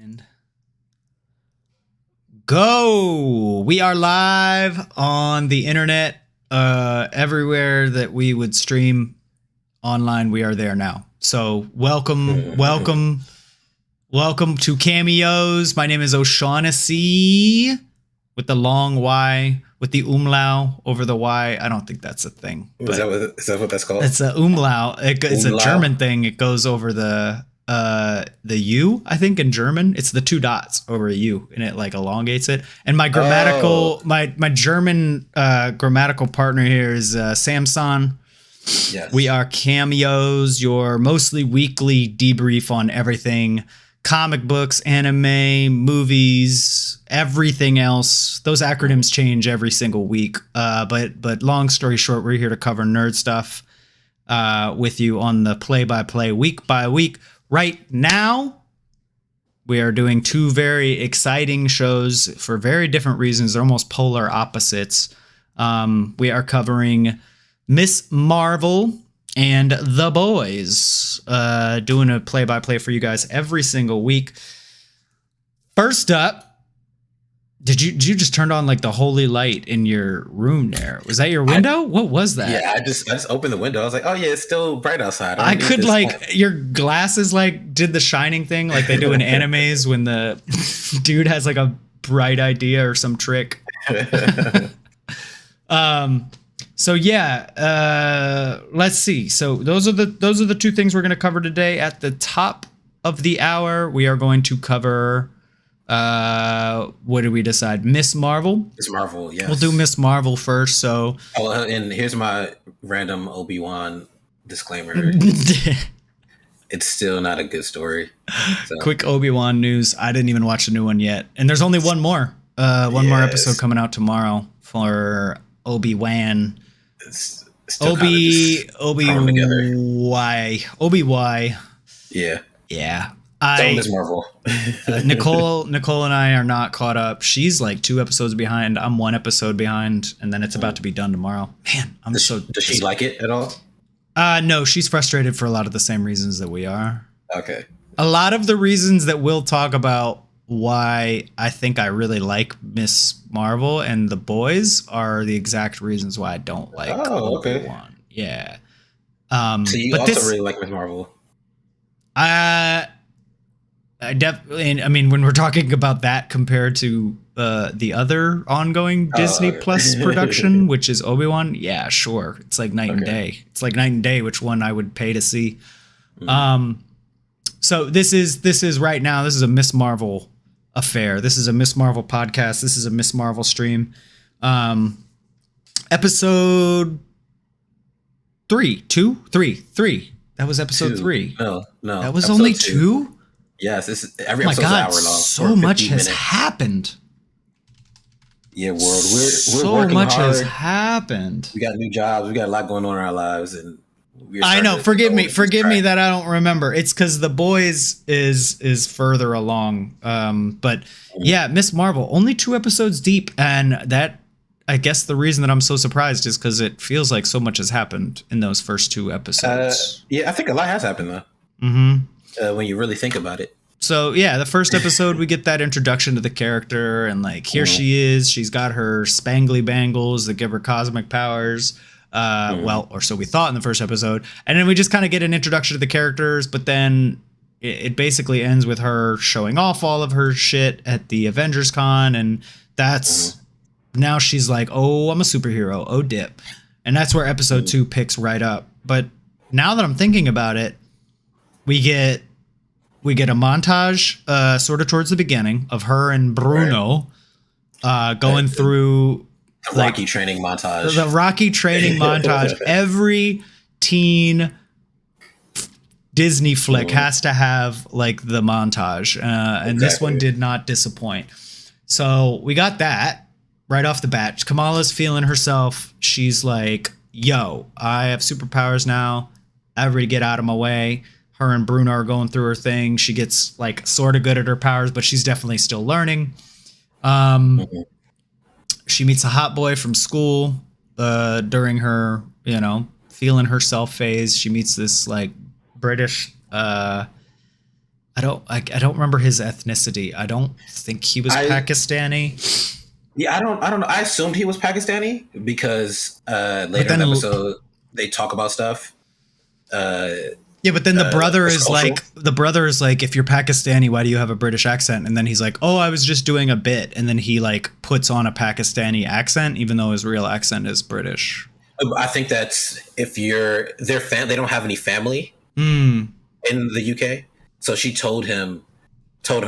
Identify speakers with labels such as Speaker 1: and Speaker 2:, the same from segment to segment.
Speaker 1: And go! We are live on the internet. Everywhere that we would stream online, we are there now. So welcome to Cameos. My name is O'Shaughnessy with the long Y, with the umlaut over the Y. I don't think that's a thing.
Speaker 2: Is that what that's called?
Speaker 1: It's a umlaut. It's a German thing. It goes over the U, I think, in German. It's the two dots over a U, and it like elongates it. And my grammatical, my German grammatical partner here is Samson.
Speaker 2: Yes.
Speaker 1: We are Cameos, your mostly weekly debrief on everything. Comic books, anime, movies, everything else. Those acronyms change every single week. But long story short, we're here to cover nerd stuff with you on the play-by-play, week by week. Right now, we are doing two very exciting shows for very different reasons. They're almost polar opposites. We are covering Miss Marvel and The Boys, doing a play-by-play for you guys every single week. First up, did you just turn on like the holy light in your room there? Was that your window? What was that?
Speaker 2: Yeah, I just opened the window. I was like, oh yeah, it's still bright outside.
Speaker 1: I could like your glasses like did the shining thing like they do in animes when the dude has like a bright idea or some trick. So yeah, let's see. So those are the two things we're going to cover today. At the top of the hour, we are going to cover what did we decide? Miss Marvel.
Speaker 2: Miss Marvel, yes.
Speaker 1: We'll do Miss Marvel first. So
Speaker 2: and here's my random Obi-Wan disclaimer. It's still not a good story. So.
Speaker 1: Quick Obi-Wan news. I didn't even watch the new one yet. And there's only one more. More episode coming out tomorrow for Obi-Wan. Obi-Y. Yeah.
Speaker 2: Miss Marvel.
Speaker 1: Nicole and I are not caught up. She's like 2 episodes behind. I'm 1 episode behind, and then it's about to be done tomorrow. Man, does
Speaker 2: she like it at all?
Speaker 1: No, she's frustrated for a lot of the same reasons that we are.
Speaker 2: Okay.
Speaker 1: A lot of the reasons that we'll talk about why I think I really like Miss Marvel and The Boys are the exact reasons why I don't like Obi-Wan. Yeah.
Speaker 2: So you also really like Miss Marvel?
Speaker 1: I definitely, I mean, when we're talking about that compared to the other ongoing Disney Plus production, which is Obi-Wan, yeah, sure. It's like night and day. It's like night and day which one I would pay to see. So this is right now, this is a Miss Marvel affair. This is a Miss Marvel podcast. This is a Miss Marvel stream. Episode 3. That was episode 3.
Speaker 2: No.
Speaker 1: That was only 2?
Speaker 2: Yes, every episode's an hour long.
Speaker 1: So much has happened.
Speaker 2: Yeah, world. We're
Speaker 1: so
Speaker 2: working
Speaker 1: much
Speaker 2: hard.
Speaker 1: Has happened.
Speaker 2: We got new jobs. We got a lot going on in our lives, and
Speaker 1: I know. Forgive me that I don't remember. It's because The Boys is further along. But yeah, Miss Marvel only 2 episodes deep, and that I guess the reason that I'm so surprised is because it feels like so much has happened in those first 2 episodes.
Speaker 2: Yeah, I think a lot has happened though. When you really think about it.
Speaker 1: So yeah, the first episode we get that introduction to the character, and like here she is. She's got her spangly bangles that give her cosmic powers. Well, or so we thought in the first episode, and then we just kind of get an introduction to the characters, but then it basically ends with her showing off all of her shit at the Avengers Con, and that's now she's like, oh, I'm a superhero, oh dip, and that's where episode 2 picks right up. But now that I'm thinking about it, we get a montage sort of towards the beginning of her and Bruno going through
Speaker 2: the Rocky training montage.
Speaker 1: The Rocky training montage. Every teen Disney flick has to have like the montage. And this one did not disappoint. So we got that right off the bat. Kamala's feeling herself. She's like, yo, I have superpowers now. Everybody get out of my way. Her and Bruno are going through her thing. She gets like sort of good at her powers, but she's definitely still learning. She meets a hot boy from school during her, feeling herself phase. She meets this like British I don't remember his ethnicity. I don't think he was Pakistani.
Speaker 2: Yeah, I don't know. I assumed he was Pakistani because later in the episode they talk about stuff.
Speaker 1: Yeah, but then the brother is like, if you're Pakistani, why do you have a British accent? And then he's like, oh, I was just doing a bit. And then he like puts on a Pakistani accent, even though his real accent is British.
Speaker 2: I think that's if they don't have any family in the UK. So she told her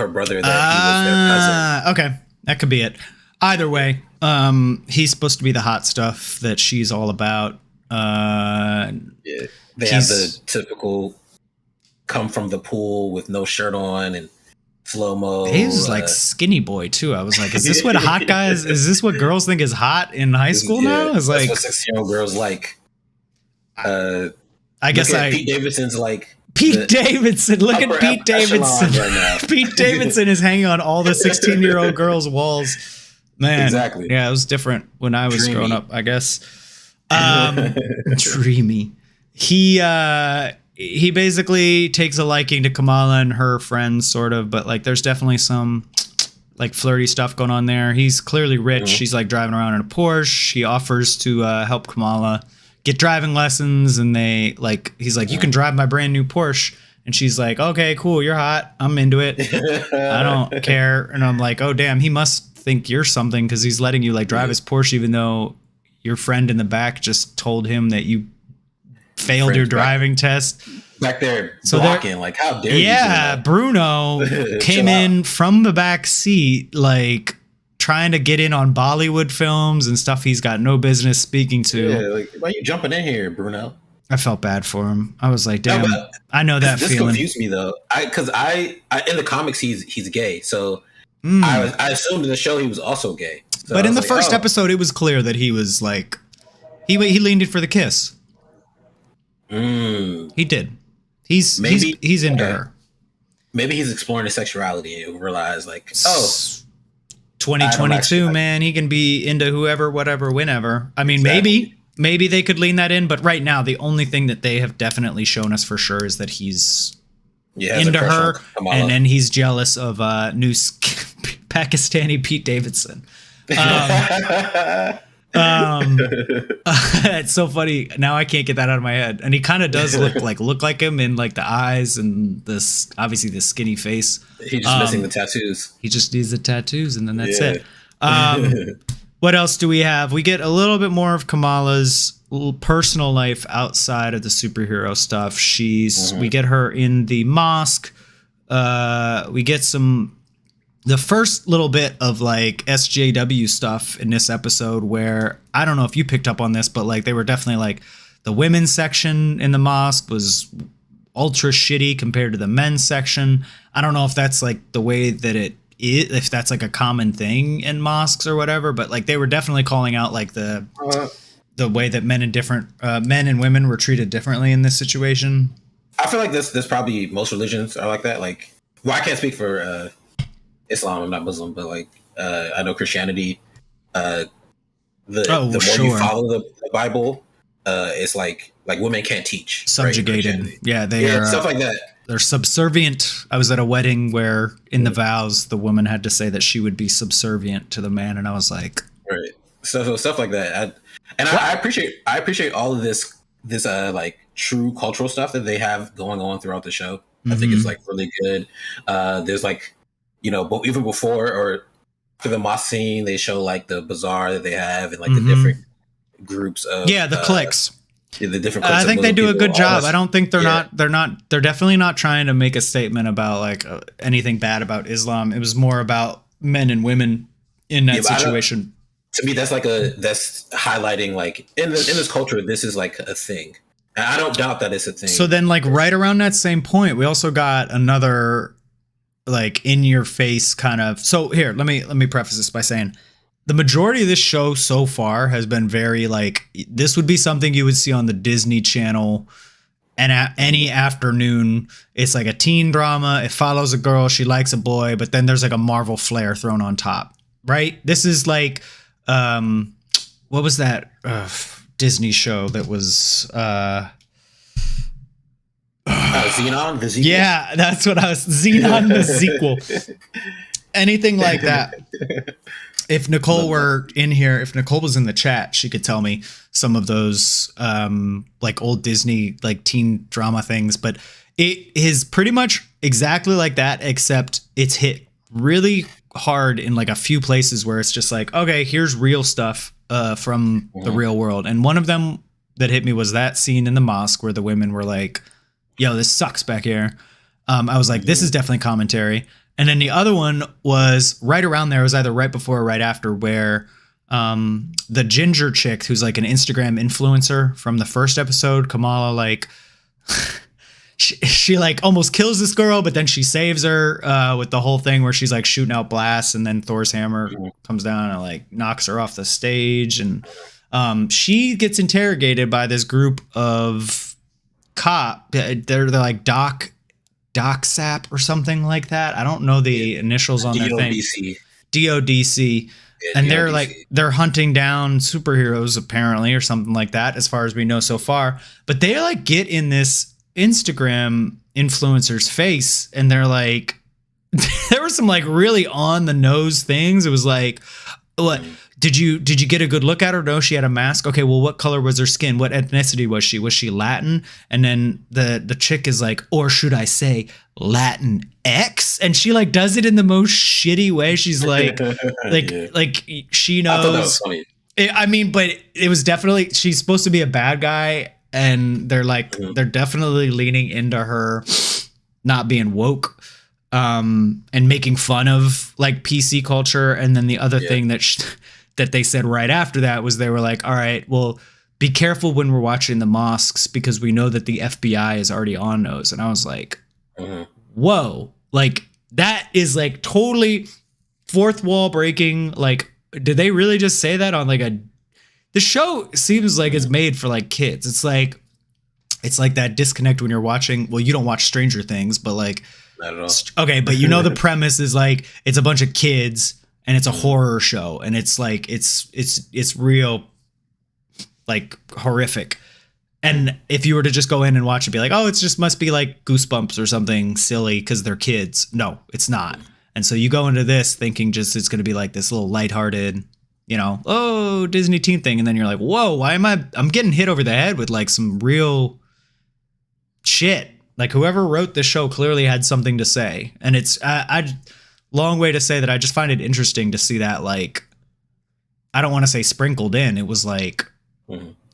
Speaker 2: brother that he was their cousin.
Speaker 1: Okay, that could be it. Either way, he's supposed to be the hot stuff that she's all about. Yeah.
Speaker 2: They have the typical come from the pool with no shirt on and slow-mo.
Speaker 1: He's like skinny boy too. I was like, is this what hot guys, is this what girls think is hot in high school now? It's like
Speaker 2: what 16-year-old girls like.
Speaker 1: I guess
Speaker 2: Pete Davidson's like
Speaker 1: Pete Davidson. Look at Pete Davidson. Right Pete Davidson is hanging on all the 16-year-old girls' walls. Man.
Speaker 2: Exactly.
Speaker 1: Yeah, it was different when I was growing up, I guess. Dreamy. He basically takes a liking to Kamala and her friends, sort of, but like there's definitely some like flirty stuff going on there. He's clearly rich. She's like driving around in a Porsche. He offers to help Kamala get driving lessons, and he's like, you can drive my brand new Porsche. And she's like, okay, cool, you're hot, I'm into it. I don't care. And I'm like, oh damn, he must think you're something because he's letting you like drive his Porsche, even though your friend in the back just told him that you failed your driving test.
Speaker 2: Back there blocking, like, how dare you?
Speaker 1: Yeah, Bruno came in from the back seat, like trying to get in on Bollywood films and stuff he's got no business speaking to.
Speaker 2: Yeah, like, why are you jumping in here, Bruno?
Speaker 1: I felt bad for him. I was like, damn, I know that feeling.
Speaker 2: This confused me though. Because in the comics he's gay, so I assumed in the show he was also gay. So
Speaker 1: but in the first episode, it was clear that he was like, he leaned in for the kiss. He did. He's into her.
Speaker 2: Maybe he's exploring his sexuality and realize like,
Speaker 1: 2022, man, he can be into whoever, whatever, whenever. I mean, maybe they could lean that in, but right now the only thing that they have definitely shown us for sure is that he's into her, and then he's jealous of new Pakistani Pete Davidson. It's so funny. Now I can't get that out of my head. And he kind of does look like him in like the eyes and this, obviously the skinny face.
Speaker 2: He's just missing the tattoos.
Speaker 1: He just needs the tattoos and then that's it. What else do we have? We get a little bit more of Kamala's personal life outside of the superhero stuff. We get her in the mosque. We get the first little bit of like SJW stuff in this episode where I don't know if you picked up on this, but like they were definitely like the women's section in the mosque was ultra shitty compared to the men's section. I don't know if that's like the way that it is, if that's like a common thing in mosques or whatever, but like they were definitely calling out like the way that men and women were treated differently in this situation.
Speaker 2: I feel like this probably most religions are like that. Like, well, I can't speak for Islam, I'm not Muslim, but like I know Christianity, the more you follow the Bible, it's like women can't teach,
Speaker 1: subjugated. Right? Yeah, they are
Speaker 2: stuff like that.
Speaker 1: They're subservient. I was at a wedding where in the vows the woman had to say that she would be subservient to the man, and I was like,
Speaker 2: right. So stuff like that. I appreciate all of this like true cultural stuff that they have going on throughout the show. I think it's like really good. There's like, but even before or for the mosque scene, they show like the bazaar that they have and like the different groups of
Speaker 1: the cliques.
Speaker 2: The different cliques.
Speaker 1: I think they do a good job. I don't think they're definitely not trying to make a statement about like anything bad about Islam. It was more about men and women in that situation.
Speaker 2: To me, that's highlighting like in this culture, this is like a thing. And I don't doubt that it's a thing.
Speaker 1: So then like right around that same point, we also got another like in your face kind of. So here, let me preface this by saying the majority of this show so far has been very like, this would be something you would see on the Disney Channel and at any afternoon. It's like a teen drama. It follows a girl. She likes a boy, but then there's like a Marvel flair thrown on top, right? This is like, what was that Disney show that was,
Speaker 2: Xenon, the sequel.
Speaker 1: Yeah, that's what I was. Xenon, the sequel. Anything like that. If Nicole were in here, if Nicole was in the chat, she could tell me some of those like old Disney like teen drama things. But it is pretty much exactly like that, except it's hit really hard in like a few places where it's just like, okay, here's real stuff from the real world. And one of them that hit me was that scene in the mosque where the women were like, yo, this sucks back here. I was like, this is definitely commentary. And then the other one was right around there. It was either right before or right after, where the ginger chick, who's like an Instagram influencer from the first episode, Kamala, like she like almost kills this girl, but then she saves her with the whole thing where she's like shooting out blasts, and then Thor's hammer comes down and like knocks her off the stage. And she gets interrogated by this group of cop. They're like Doc Sap or something like that. I don't know the initials on their thing. DODC. Yeah, and they're like, they're hunting down superheroes apparently, or something like that, as far as we know so far. But they like get in this Instagram influencer's face, and they're like, there were some like really on the nose things. It was like, what? Did you get a good look at her? No, she had a mask. Okay, well, what color was her skin? What ethnicity was she? Was she Latin? And then the chick is like, or should I say Latin X? And she like does it in the most shitty way. She's like, like she knows. I thought that was funny. I mean, but it was definitely, she's supposed to be a bad guy, and they're like, they're definitely leaning into her not being woke, and making fun of like PC culture. And then the other thing that that they said right after that was, they were like, all right, well, be careful when we're watching the mosques, because we know that the FBI is already on those. And I was like, whoa, like that is like totally fourth wall breaking. Like, did they really just say that on like the show seems like it's made for like kids. It's like that disconnect when you're watching, well, you don't watch Stranger Things, but like, not at all. Okay, but you know, the premise is like, it's a bunch of kids and it's a horror show, and it's like, it's real, like horrific. And if you were to just go in and watch it, be like, oh, it's just must be like Goosebumps or something silly because they're kids. No, it's not. And so you go into this thinking just it's going to be like this little lighthearted, you know, oh, Disney teen thing. And then you're like, whoa, why am I'm getting hit over the head with like some real shit. Like whoever wrote this show clearly had something to say. And it's long way to say that I just find it interesting to see that, like, I don't want to say sprinkled in. It was like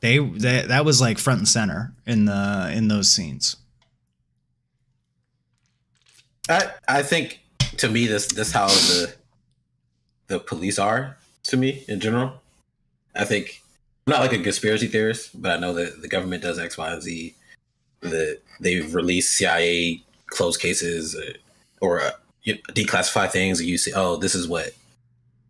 Speaker 1: that was like front and center in those scenes.
Speaker 2: I think, to me, this how the police are to me in general. I think I'm not like a conspiracy theorist, but I know that the government does X, Y, and Z. That they've released CIA closed cases or declassify things, and you see, oh, this is what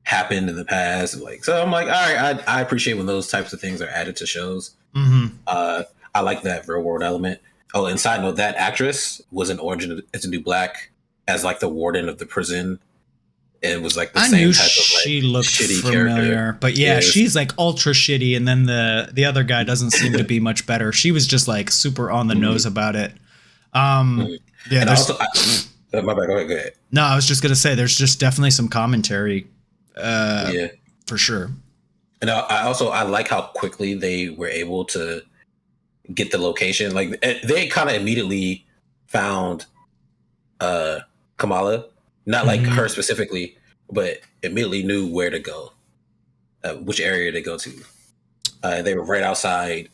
Speaker 2: happened in the past. Like, so I'm like, all right, I appreciate when those types of things are added to shows. I like that real world element. Oh, and side note, that actress was in Orange Is the New Black as like the warden of the prison. It was like the same type of like
Speaker 1: she looked shitty familiar, character. But yeah, she's like ultra shitty, and then the other guy doesn't seem to be much better. She was just like super on the nose about it. Yeah,
Speaker 2: and also, my bad. Go ahead.
Speaker 1: No, I was just gonna say there's just definitely some commentary, for sure.
Speaker 2: And I like how quickly they were able to get the location. Like they kind of immediately found Kamala. Not like her specifically, but immediately knew where to go, which area to go to. They were right outside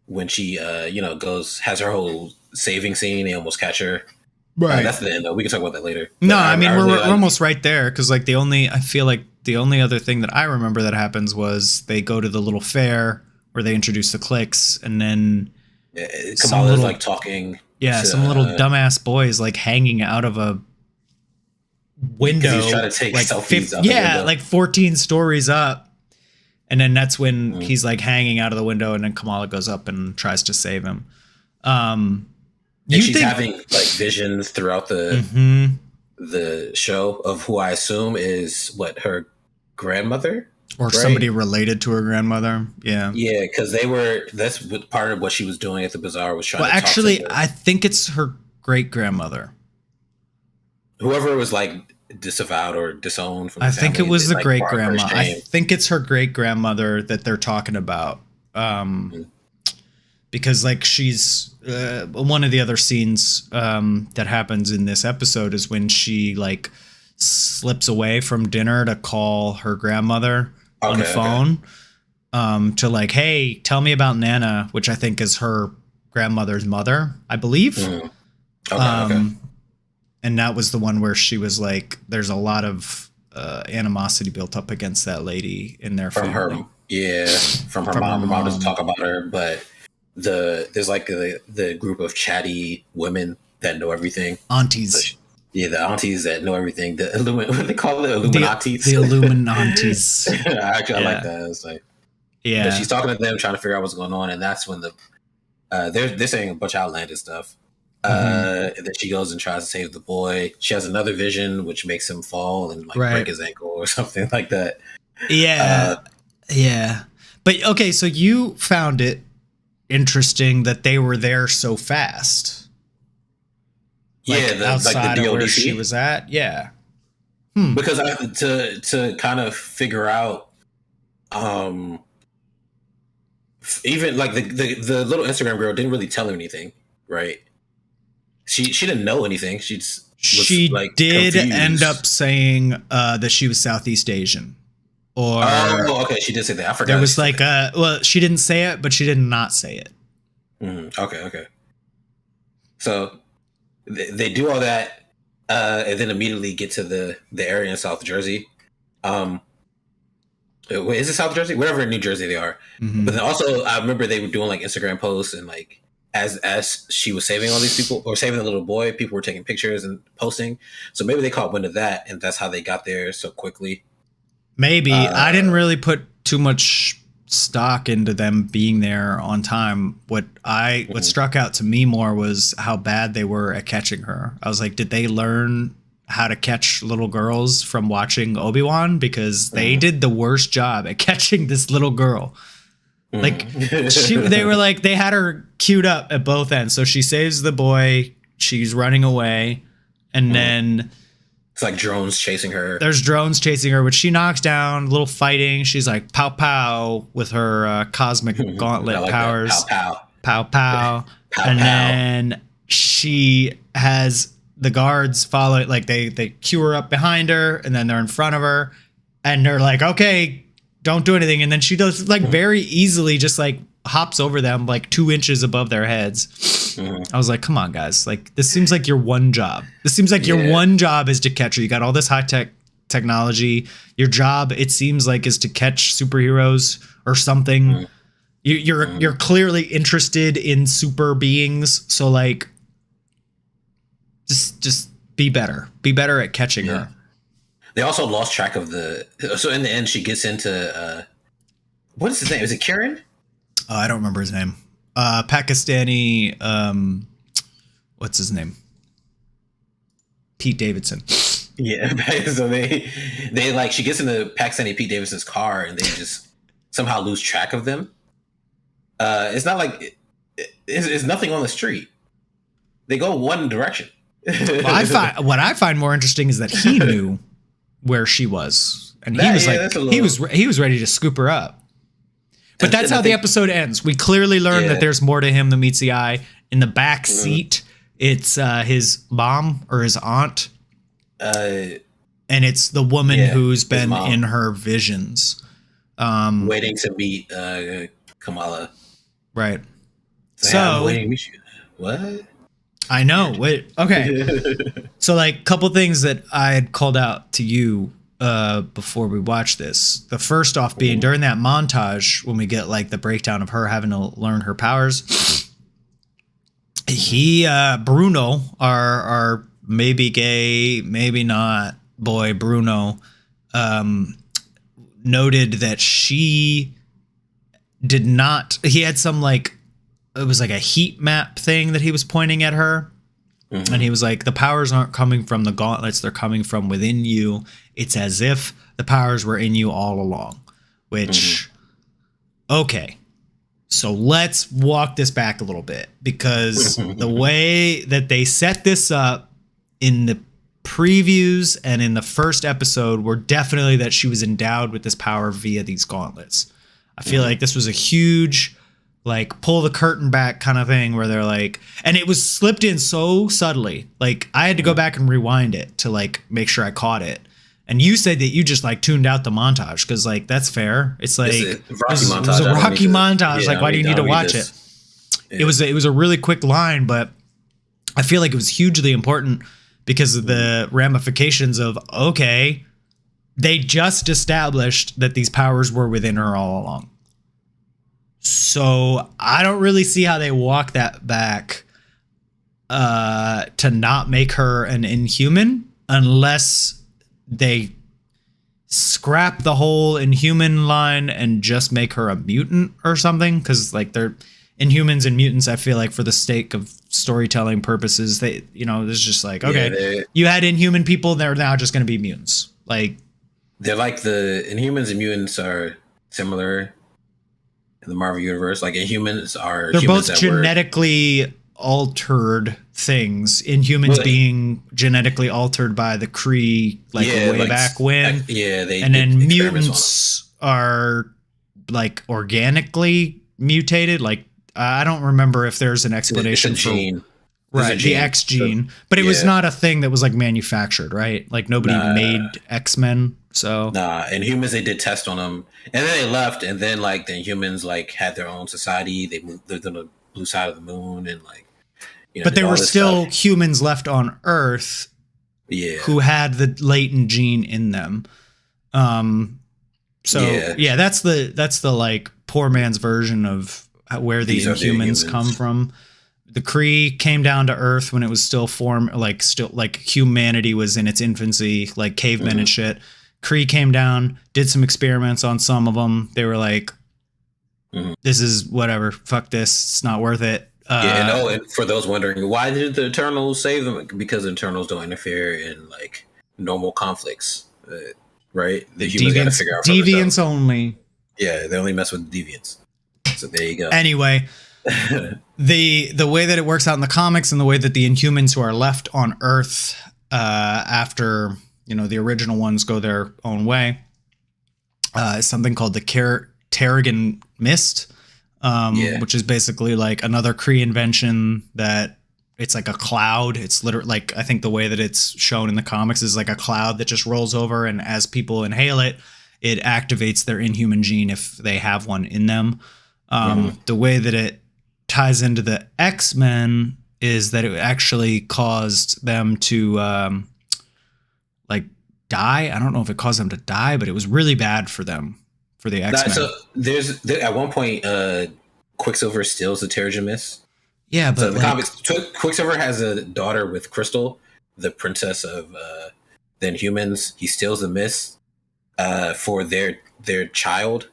Speaker 2: when she, has her whole saving scene. They almost catch her. Right. That's the end, though. We can talk about that later.
Speaker 1: No, I mean, we're almost right there, because like I feel like the only other thing that I remember that happens was they go to the little fair where they introduce the cliques, and then
Speaker 2: Kamala's like talking.
Speaker 1: Yeah, some little dumbass boys like hanging out of a window.
Speaker 2: He's trying to take like selfies out the window.
Speaker 1: Like 14 stories up. And then that's when he's like hanging out of the window, and then Kamala goes up and tries to save him.
Speaker 2: And she's having like visions throughout the show of who I assume is her grandmother.
Speaker 1: Or
Speaker 2: right?
Speaker 1: somebody related to her grandmother. Yeah.
Speaker 2: Yeah, because that's what part of what she was doing at the bazaar was trying
Speaker 1: Well,
Speaker 2: to talk
Speaker 1: actually,
Speaker 2: to
Speaker 1: I think it's her great grandmother.
Speaker 2: whoever was like disavowed or disowned from the
Speaker 1: I
Speaker 2: family.
Speaker 1: think it was the
Speaker 2: like,
Speaker 1: great
Speaker 2: brought her
Speaker 1: grandma. I
Speaker 2: shame.
Speaker 1: think it's her great grandmother that they're talking about. Because like she's one of the other scenes that happens in this episode is when she like slips away from dinner to call her grandmother on the phone to like, hey, tell me about Nana, which I think is her grandmother's mother, I believe.
Speaker 2: Okay.
Speaker 1: And that was the one where she was like, there's a lot of animosity built up against that lady in their
Speaker 2: from
Speaker 1: family.
Speaker 2: from her mom. Her mom doesn't talk about her, but there's like the group of chatty women that know everything.
Speaker 1: Aunties.
Speaker 2: The aunties that know everything. What they call it, Illuminatis.
Speaker 1: The Illuminatis.
Speaker 2: Actually, I like that. It's like, but she's talking to them, trying to figure out what's going on, and that's when they're saying a bunch of outlandish stuff. And then she goes and tries to save the boy. She has another vision, which makes him fall and like break his ankle or something like that.
Speaker 1: Yeah, yeah. But okay, so you found it interesting that they were there so fast. Like, outside of where she was at. Yeah.
Speaker 2: Because I to kind of figure out, even like the little Instagram girl didn't really tell her anything, right? She didn't know anything. She like
Speaker 1: did
Speaker 2: confused.
Speaker 1: end up saying that she was Southeast Asian. Or
Speaker 2: okay, she did say that. I forgot.
Speaker 1: There was like well, she didn't say it, but she did not say it.
Speaker 2: Okay. So they do all that, and then immediately get to the area in South Jersey. Wait, is it South Jersey? Wherever in New Jersey they are. But then also, I remember they were doing like Instagram posts and like as she was saving all these people or saving the little boy, people were taking pictures and posting. So maybe they caught wind of that, and that's how they got there so quickly.
Speaker 1: Maybe. I didn't really put too much stock into them being there on time. What struck out to me more was how bad they were at catching her. I was like, did they learn how to catch little girls from watching Obi-Wan? Because they did the worst job at catching this little girl. Like they were like, they had her queued up at both ends. So she saves the boy, she's running away, and then
Speaker 2: it's like drones chasing her.
Speaker 1: There's drones chasing her, which she knocks down, a little fighting. She's like pow pow with her cosmic gauntlet like powers.
Speaker 2: Pow
Speaker 1: pow. Pow pow. And then she has the guards follow, like they queue her up behind her, and then they're in front of her, and they're like, okay, don't do anything. And then she does like very easily just like hops over them like 2 inches above their heads. I was like, come on, guys. Like, this seems like your one job. This seems like your one job is to catch her. You got all this high technology. Your job, it seems like, is to catch superheroes or something. You're clearly interested in super beings. So like, just be better. Be better at catching her.
Speaker 2: They also lost track of so in the end, she gets into, what is his name? Is it Kieran?
Speaker 1: I don't remember his name. Pakistani, what's his name? Pete Davidson.
Speaker 2: Yeah. So they like, she gets into Pakistani Pete Davidson's car and they just somehow lose track of them. It's not like it's nothing on the street. They go one direction.
Speaker 1: What I find more interesting is that he knew where she was, and he was he was ready to scoop her up. But that's how the episode ends. We clearly learn that there's more to him than meets the eye. In the back seat, it's his mom or his aunt, and it's the woman who's been in her visions,
Speaker 2: waiting to meet Kamala.
Speaker 1: Right.
Speaker 2: So waiting to meet you. What?
Speaker 1: I know. Wait. Okay. So, like, couple things that I had called out to you before we watched this. The first off being during that montage when we get like the breakdown of her having to learn her powers. Bruno, our maybe gay, maybe not boy Bruno, noted that she did not. He had some like. It was like a heat map thing that he was pointing at her. And he was like, the powers aren't coming from the gauntlets. They're coming from within you. It's as if the powers were in you all along. which, okay. So let's walk this back a little bit, because the way that they set this up in the previews and in the first episode were definitely that she was endowed with this power via these gauntlets. I feel like this was a huge, like, pull the curtain back kind of thing where they're like, and it was slipped in so subtly. Like, I had to go back and rewind it to like make sure I caught it. And you said that you just like tuned out the montage because like that's fair. It's like it was a Rocky montage. Like, why do you need to watch it? Yeah. It was a really quick line, but I feel like it was hugely important because of the ramifications of, okay, they just established that these powers were within her all along. So I don't really see how they walk that back to not make her an Inhuman unless they scrap the whole Inhuman line and just make her a mutant or something. Because like they're Inhumans and mutants, I feel like for the sake of storytelling purposes, they, you know, there's just like, okay, you had Inhuman people, they're now just going to be mutants. Like,
Speaker 2: they're like the Inhumans and mutants are similar in the Marvel universe. Like Inhumans are,
Speaker 1: they're both genetically altered things. Inhumans being genetically altered by the Kree, like way like, back when. And then mutants are like organically mutated. Like I don't remember if there's an explanation
Speaker 2: it's a gene.
Speaker 1: Right, the X gene, but it was not a thing that was like manufactured, right? Like nobody made X-Men. So
Speaker 2: Inhumans, they did tests on them, and then they left, and then like the Inhumans like had their own society. They lived on the blue side of the moon, and like, you know,
Speaker 1: but there were still humans left on Earth, who had the latent gene in them. So that's the like poor man's version of where the Inhumans come from. The Kree came down to Earth when it was still like humanity was in its infancy, like cavemen and shit. Kree came down, did some experiments on some of them. They were like, this is whatever, fuck this, it's not worth it.
Speaker 2: And for those wondering, why did the Eternals save them? Because the Eternals don't interfere in like normal conflicts, right? The humans got to figure out for
Speaker 1: deviants only.
Speaker 2: Yeah, they only mess with deviants. So there you go.
Speaker 1: Anyway, the way that it works out in the comics and the way that the Inhumans who are left on Earth after, you know, the original ones go their own way is something called the Terrigen Mist, which is basically like another Kree invention that it's like a cloud. It's literally like, I think the way that it's shown in the comics is like a cloud that just rolls over, and as people inhale it, it activates their Inhuman gene if they have one in them. The way that it ties into the X-Men is that it actually caused them to like die. I don't know if it caused them to die, but it was really bad for them, for the X-Men.
Speaker 2: So there's at one point Quicksilver steals the Terrigen Mist.
Speaker 1: Yeah, but
Speaker 2: so the comics, Quicksilver has a daughter with Crystal, the princess of the Inhumans. He steals the mist for their child.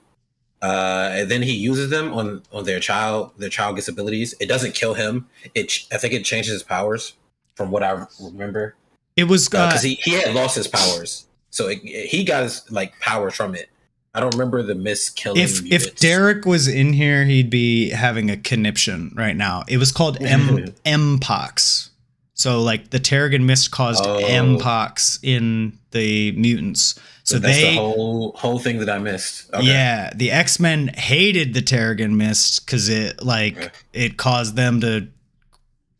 Speaker 2: And then he uses them on their child. Their child gets abilities. It doesn't kill him. I think it changes his powers, from what I remember.
Speaker 1: It was
Speaker 2: because he had lost his powers, so he got his like powers from it. I don't remember the mist killing.
Speaker 1: If Derek was in here, he'd be having a conniption right now. It was called Mpox. So like the Terrigen Mist caused Mpox in the mutants. So
Speaker 2: that's the whole thing that I missed. Okay.
Speaker 1: Yeah, the X-Men hated the Terrigen Mist because it caused them to.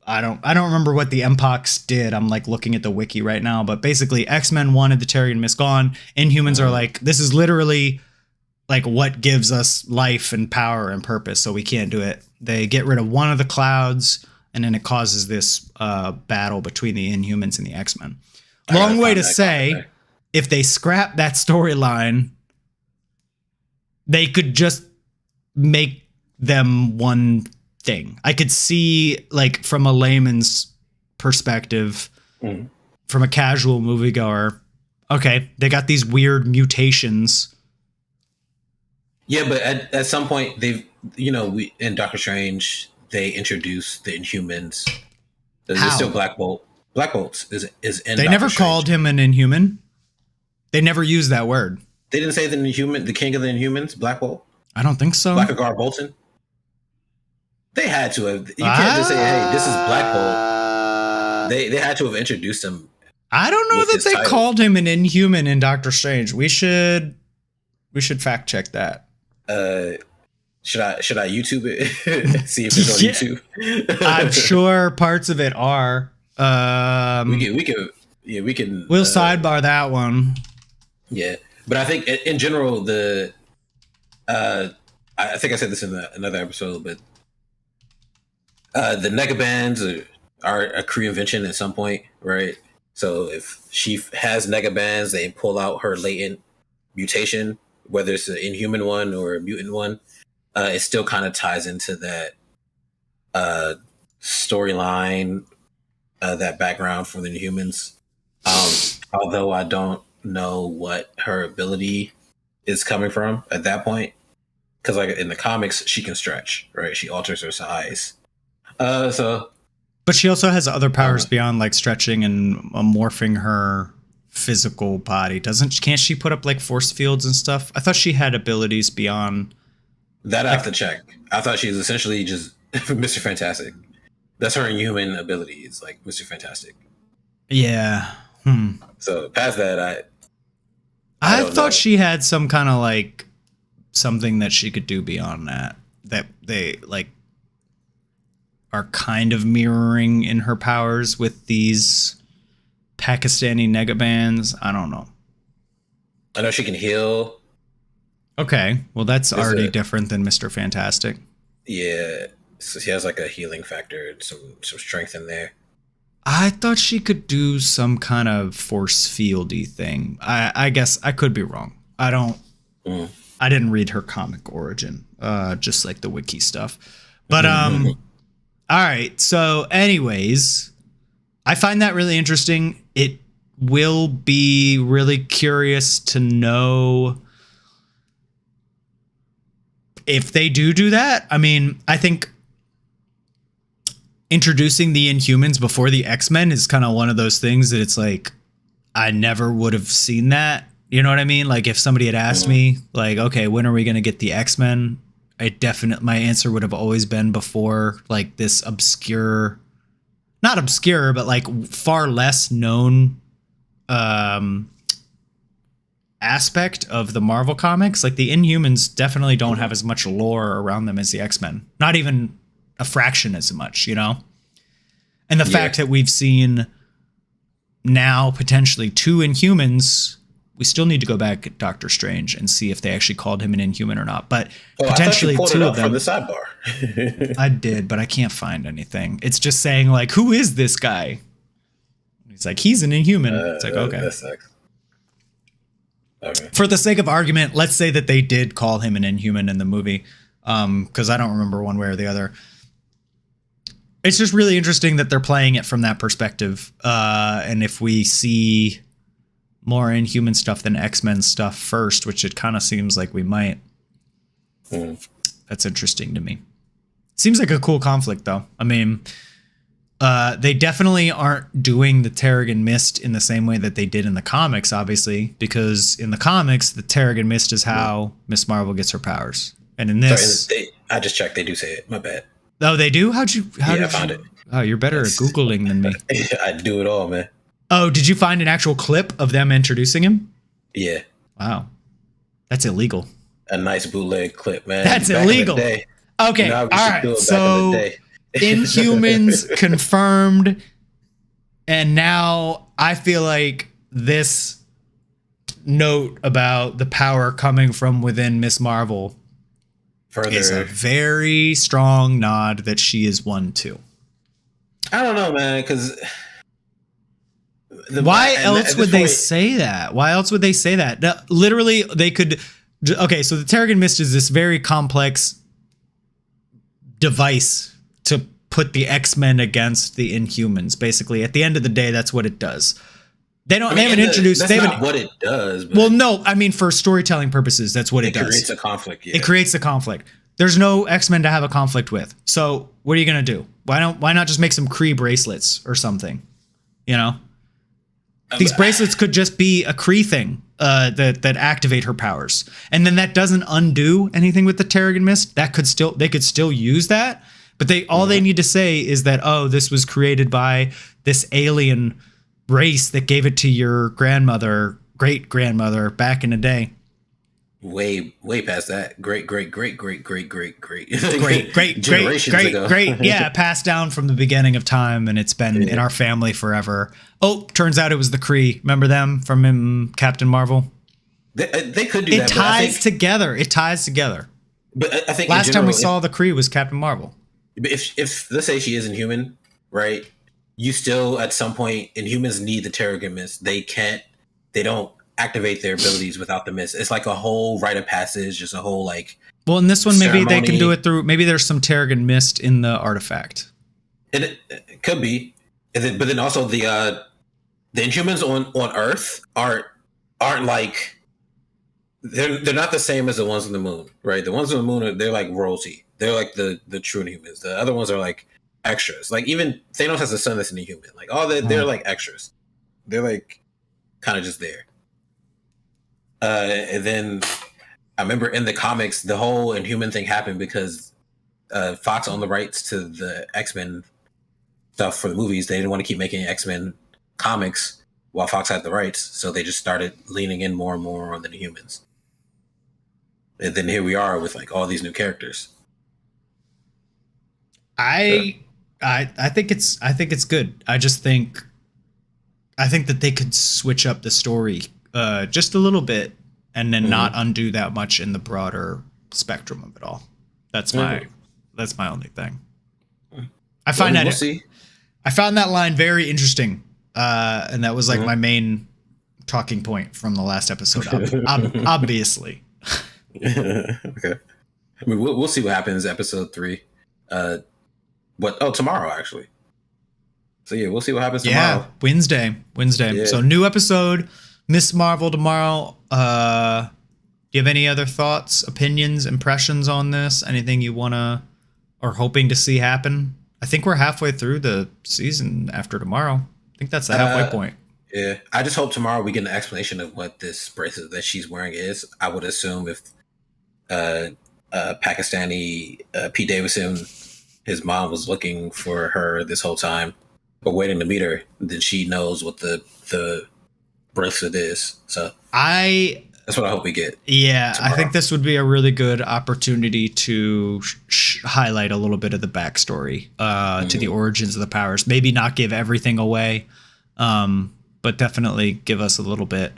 Speaker 1: I don't remember what the Mpox did. I'm like looking at the wiki right now, but basically X-Men wanted the Terrigen Mist gone. Inhumans are like, this is literally like what gives us life and power and purpose, so we can't do it. They get rid of one of the clouds, and then it causes this battle between the Inhumans and the X-Men. Long way to say, if they scrap that storyline, they could just make them one thing. I could see, like, from a layman's perspective, from a casual moviegoer, okay, they got these weird mutations.
Speaker 2: Yeah, but at some point, they've, in Doctor Strange, they introduced the Inhumans. There's still Black Bolt. Black Bolt is in.
Speaker 1: They never called him an Inhuman. They never used that word.
Speaker 2: They didn't say the king of the Inhumans, Black Bolt,
Speaker 1: I don't think so.
Speaker 2: Blackguard Bolton. They had to have. You can't just say, "Hey, this is Black Bolt." They had to have introduced him.
Speaker 1: I don't know that they called him an Inhuman in Doctor Strange. We should fact check that.
Speaker 2: Should I YouTube it? See if it's on YouTube.
Speaker 1: I'm sure parts of it are.
Speaker 2: We can.
Speaker 1: We'll sidebar that one.
Speaker 2: Yeah, but I think in general I think I said this in another episode, but the negabands are a Kree invention at some point, right? So if she has negabands, they pull out her latent mutation, whether it's an Inhuman one or a mutant one. It still kind of ties into that storyline, that background for the Inhumans. Although I don't know what her ability is coming from at that point, because like in the comics, she can stretch, right? She alters her size.
Speaker 1: But she also has other powers beyond like stretching and morphing her physical body. Can't she put up like force fields and stuff? I thought she had abilities beyond
Speaker 2: that. I have to check. I thought she was essentially just Mr. Fantastic. That's her Inhuman ability. It's like Mr. Fantastic.
Speaker 1: Yeah.
Speaker 2: So past that,
Speaker 1: I thought she had some kind of like something that she could do beyond that they like are kind of mirroring in her powers with these Pakistani negabands. I don't know.
Speaker 2: I know she can heal.
Speaker 1: Okay, well that's already different than Mr. Fantastic.
Speaker 2: Yeah, so she has like a healing factor, some strength in there.
Speaker 1: I thought she could do some kind of force fieldy thing. I guess I could be wrong. I didn't read her comic origin, just like the wiki stuff. But all right. So anyways, I find that really interesting. It will be really curious to know if they do that. I mean, I think introducing the Inhumans before the X-Men is kind of one of those things that it's like, I never would have seen that. You know what I mean? Like if somebody had asked me like, okay, when are we going to get the X-Men? My answer would have always been before like this obscure, not obscure, but like far less known aspect of the Marvel comics. Like the Inhumans definitely don't have as much lore around them as the X-Men. Not even a fraction as much, you know? And the fact that we've seen now potentially 2 Inhumans, we still need to go back at Doctor Strange and see if they actually called him an Inhuman or not. But potentially 2 of them.
Speaker 2: From the sidebar.
Speaker 1: I did, but I can't find anything. It's just saying like, who is this guy? He's like, he's an Inhuman. It's like, okay.
Speaker 2: That sucks. Okay.
Speaker 1: For the sake of argument, let's say that they did call him an Inhuman in the movie, because I don't remember one way or the other. It's just really interesting that they're playing it from that perspective. And if we see more Inhuman stuff than X-Men stuff first, which it kind of seems like we might, that's interesting to me. Seems like a cool conflict, though. I mean, they definitely aren't doing the Terrigen Mist in the same way that they did in the comics, obviously, because in the comics, the Terrigen Mist is how Miss Marvel gets her powers. And in this...
Speaker 2: I just checked. They do say it. My bad.
Speaker 1: Oh, they do? How
Speaker 2: I found it.
Speaker 1: Oh, you're better at Googling than me.
Speaker 2: I do it all, man.
Speaker 1: Oh, did you find an actual clip of them introducing him?
Speaker 2: Yeah.
Speaker 1: Wow. That's illegal.
Speaker 2: A nice bootleg clip, man.
Speaker 1: That's illegal. Okay. All right. So Inhumans confirmed. And now I feel like this note about the power coming from within Miss Marvel is a very strong nod that she is one too.
Speaker 2: I don't know, man, because
Speaker 1: why else would they say that? Why else would they say that? Now, literally, they could. Okay, so the Terrigen Mist is this very complex device to put the X-Men against the Inhumans. Basically, at the end of the day, that's what it does. They haven't introduced.
Speaker 2: That's not what it does.
Speaker 1: Well, no, I mean for storytelling purposes, that's what it does.
Speaker 2: It creates a conflict. Yeah.
Speaker 1: It creates a conflict. There's no X-Men to have a conflict with. So what are you gonna do? Why not just make some Kree bracelets or something? You know, these bracelets could just be a Kree thing. that activate her powers, and then that doesn't undo anything with the Terrigen Mist. They could still use that, but they need to say is that, oh, this was created by this alien race that gave it to your great grandmother back in the day.
Speaker 2: Way past that. Great
Speaker 1: generations ago. Yeah, passed down from the beginning of time, and it's been in our family forever. Oh, turns out it was the Kree. Remember them from Captain Marvel?
Speaker 2: They could do that.
Speaker 1: It ties together.
Speaker 2: But I think
Speaker 1: last time we saw the Kree was Captain Marvel.
Speaker 2: If let's say she isn't human, right? You still at some point, Inhumans need the Terrigen Mist. They don't activate their abilities without the mist. It's like a whole rite of passage, just a whole like.
Speaker 1: Well, in this one, maybe
Speaker 2: ceremony.
Speaker 1: they can do it through. Maybe there's some Terrigen Mist in the artifact.
Speaker 2: It could be, but then also the Inhumans on Earth aren't like they're not the same as the ones on the moon, right? The ones on the moon they're like royalty. They're like the true Inhumans. The other ones are like extras. Like even Thanos has a son that's an Inhuman. Like they're like extras. They're like kind of just there. And then I remember in the comics, the whole Inhuman thing happened because Fox owned the rights to the X-Men stuff for the movies. They didn't want to keep making X-Men comics while Fox had the rights, so they just started leaning in more and more on the Inhumans. And then here we are with like all these new characters.
Speaker 1: I think it's good. I think that they could switch up the story just a little bit and then not undo that much in the broader spectrum of it all. That's my only thing. I find I found that line very interesting. And that was like my main talking point from the last episode. Obviously.
Speaker 2: Okay. I mean, we'll see what happens episode 3. Tomorrow actually. So yeah, we'll see what happens tomorrow.
Speaker 1: Yeah, Wednesday. Yeah. So new episode, Miss Marvel tomorrow. Do you have any other thoughts, opinions, impressions on this? Anything you wanna or hoping to see happen? I think we're halfway through the season after tomorrow. I think that's the halfway point.
Speaker 2: Yeah, I just hope tomorrow we get an explanation of what this bracelet that she's wearing is. I would assume if Pakistani Pete Davidson, his mom was looking for her this whole time, but waiting to meet her, then she knows what the bracelet is. So that's what I hope we get.
Speaker 1: Yeah,
Speaker 2: tomorrow.
Speaker 1: I think this would be a really good opportunity to highlight a little bit of the backstory to the origins of the powers. Maybe not give everything away, but definitely give us a little bit.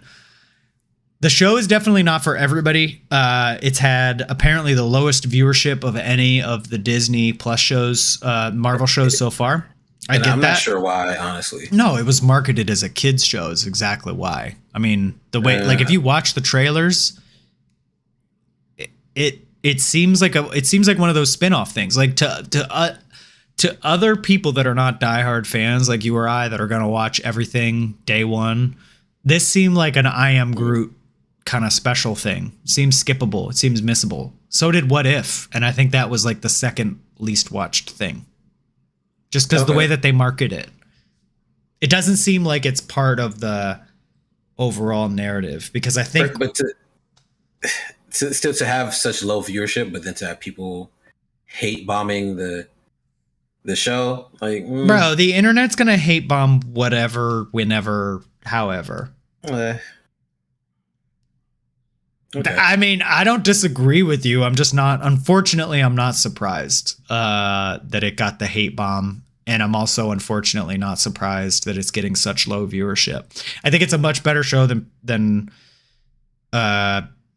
Speaker 1: The show is definitely not for everybody. It's had apparently the lowest viewership of any of the Disney Plus shows, Marvel shows so far.
Speaker 2: I'm not sure why, honestly.
Speaker 1: No, it was marketed as a kids show. Is exactly why. I mean, the way, like, if you watch the trailers, it seems like one of those spin-off things. Like to other people that are not diehard fans, like you or I, that are gonna watch everything day one, this seemed like an I Am Groot kind of special thing. It seems skippable. It seems missable. So did What If, and I think that was like the second least watched thing. Just because the way that they market it. It doesn't seem like it's part of the overall narrative, because I think...
Speaker 2: But to have such low viewership, but then to have people hate bombing the show, like...
Speaker 1: Bro, the internet's going to hate bomb whatever, whenever, however.
Speaker 2: Okay.
Speaker 1: I mean, I don't disagree with you. I'm just not... Unfortunately, I'm not surprised that it got the hate bomb. And I'm also, unfortunately, not surprised that it's getting such low viewership. I think it's a much better show than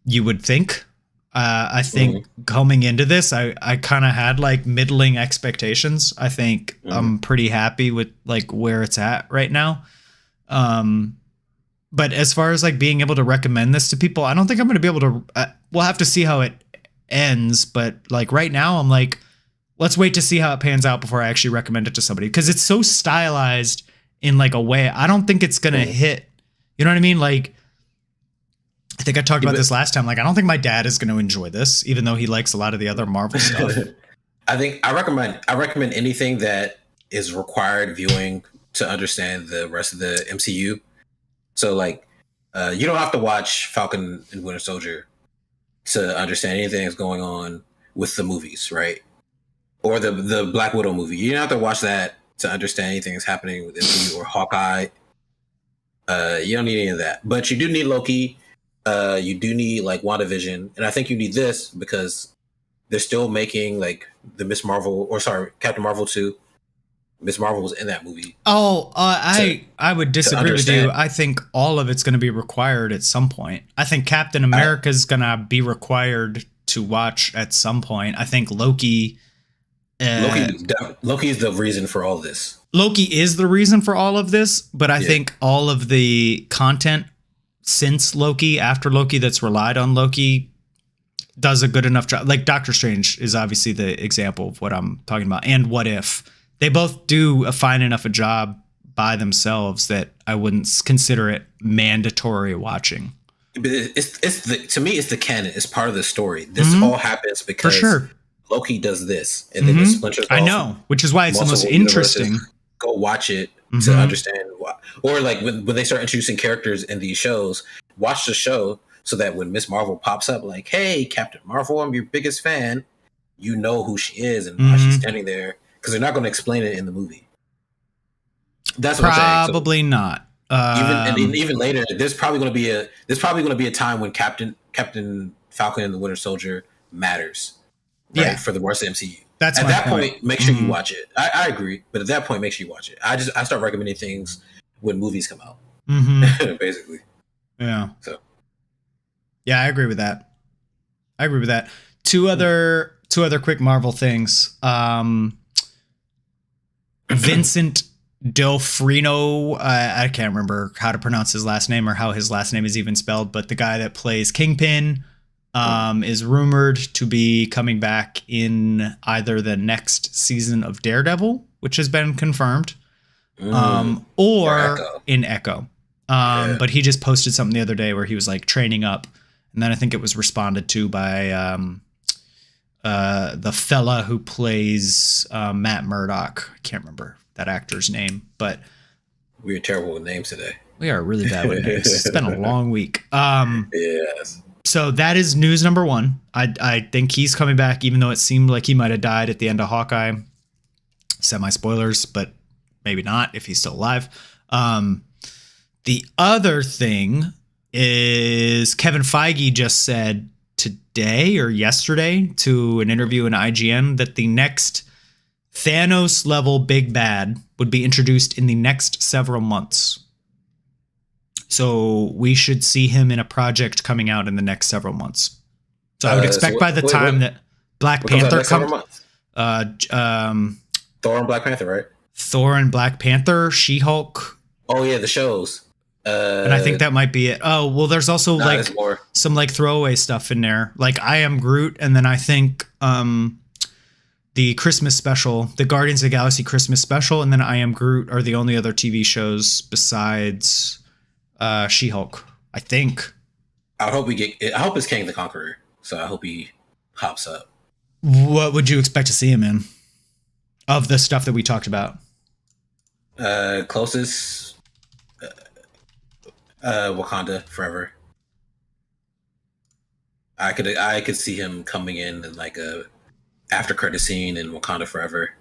Speaker 1: you would think. I think coming into this, I kind of had like middling expectations. I think I'm pretty happy with like where it's at right now. But as far as like being able to recommend this to people, I don't think I'm going to be able to. We'll have to see how it ends. But like right now, I'm like, let's wait to see how it pans out before I actually recommend it to somebody, because it's so stylized in like a way. I don't think it's going to hit. You know what I mean? Like, I think I talked about this last time. Like, I don't think my dad is going to enjoy this, even though he likes a lot of the other Marvel stuff.
Speaker 2: I recommend anything that is required viewing to understand the rest of the MCU. So like You don't have to watch Falcon and Winter Soldier to understand anything that's going on with the movies, right? Or the Black Widow movie. You don't have to watch that to understand anything that's happening with MCU or Hawkeye. You don't need any of that, but you do need Loki. You do need like WandaVision, and I think you need this because they're still making like the Captain Marvel 2. Miss Marvel was in that movie.
Speaker 1: Oh, I would disagree with you. I think all of it's going to be required at some point. I think Captain America is going to be required to watch at some point. I think Loki
Speaker 2: is the reason for all this.
Speaker 1: Loki is the reason for all of this, but I think all of the content since Loki, after Loki, that's relied on Loki does a good enough job. Like Doctor Strange is obviously the example of what I'm talking about. And What If. They both do a fine enough a job by themselves that I wouldn't consider it mandatory watching.
Speaker 2: But to me, it's the canon. It's part of the story. This all happens because Loki does this, and then it splinters off.
Speaker 1: I know, which is why it's the most interesting.
Speaker 2: Go watch it to understand why. Or like when they start introducing characters in these shows, watch the show so that when Miss Marvel pops up, like, hey, Captain Marvel, I'm your biggest fan, you know who she is and why she's standing there. Because they're not going to explain it in the movie. That's what I'm saying.
Speaker 1: Probably not.
Speaker 2: Even later, there's probably going to be a time when Captain Falcon and the Winter Soldier matters, right? For the rest of the MCU.
Speaker 1: That's
Speaker 2: at
Speaker 1: my
Speaker 2: that point. Make sure you watch it. I agree, but at that point, make sure you watch it. I start recommending things when movies come out, basically.
Speaker 1: Yeah.
Speaker 2: So.
Speaker 1: Yeah, I agree with that. Two other quick Marvel things. Vincent D'Onofrio, I can't remember how to pronounce his last name or how his last name is even spelled, but the guy that plays Kingpin is rumored to be coming back in either the next season of Daredevil, which has been confirmed, or in Echo. But he just posted something the other day where he was like training up, and then I think it was responded to by the fella who plays Matt Murdock. I can't remember that actor's name, but
Speaker 2: we are terrible with names today.
Speaker 1: We are really bad with names. It's been a long week.
Speaker 2: Yes.
Speaker 1: So that is news number one. I think he's coming back, even though it seemed like he might have died at the end of Hawkeye. Semi-spoilers, but maybe not if he's still alive. The other thing is Kevin Feige just said today or yesterday to an interview in IGN that the next Thanos level big bad would be introduced in the next several months. So we should see him in a project coming out in the next several months. So I would expect by the time that Black Panther comes,
Speaker 2: Thor and Black Panther, right?
Speaker 1: Thor and Black Panther, She-Hulk.
Speaker 2: Oh yeah, the shows.
Speaker 1: And I think that might be it. Oh, well, there's also like some like throwaway stuff in there. Like I Am Groot. And then I think the Christmas special, the Guardians of the Galaxy Christmas special, and then I Am Groot are the only other TV shows besides She-Hulk, I think.
Speaker 2: I hope it's Kang the Conqueror. So I hope he hops up.
Speaker 1: What would you expect to see him in of the stuff that we talked about?
Speaker 2: Closest Wakanda Forever. I could see him coming in like a after credit scene in Wakanda Forever.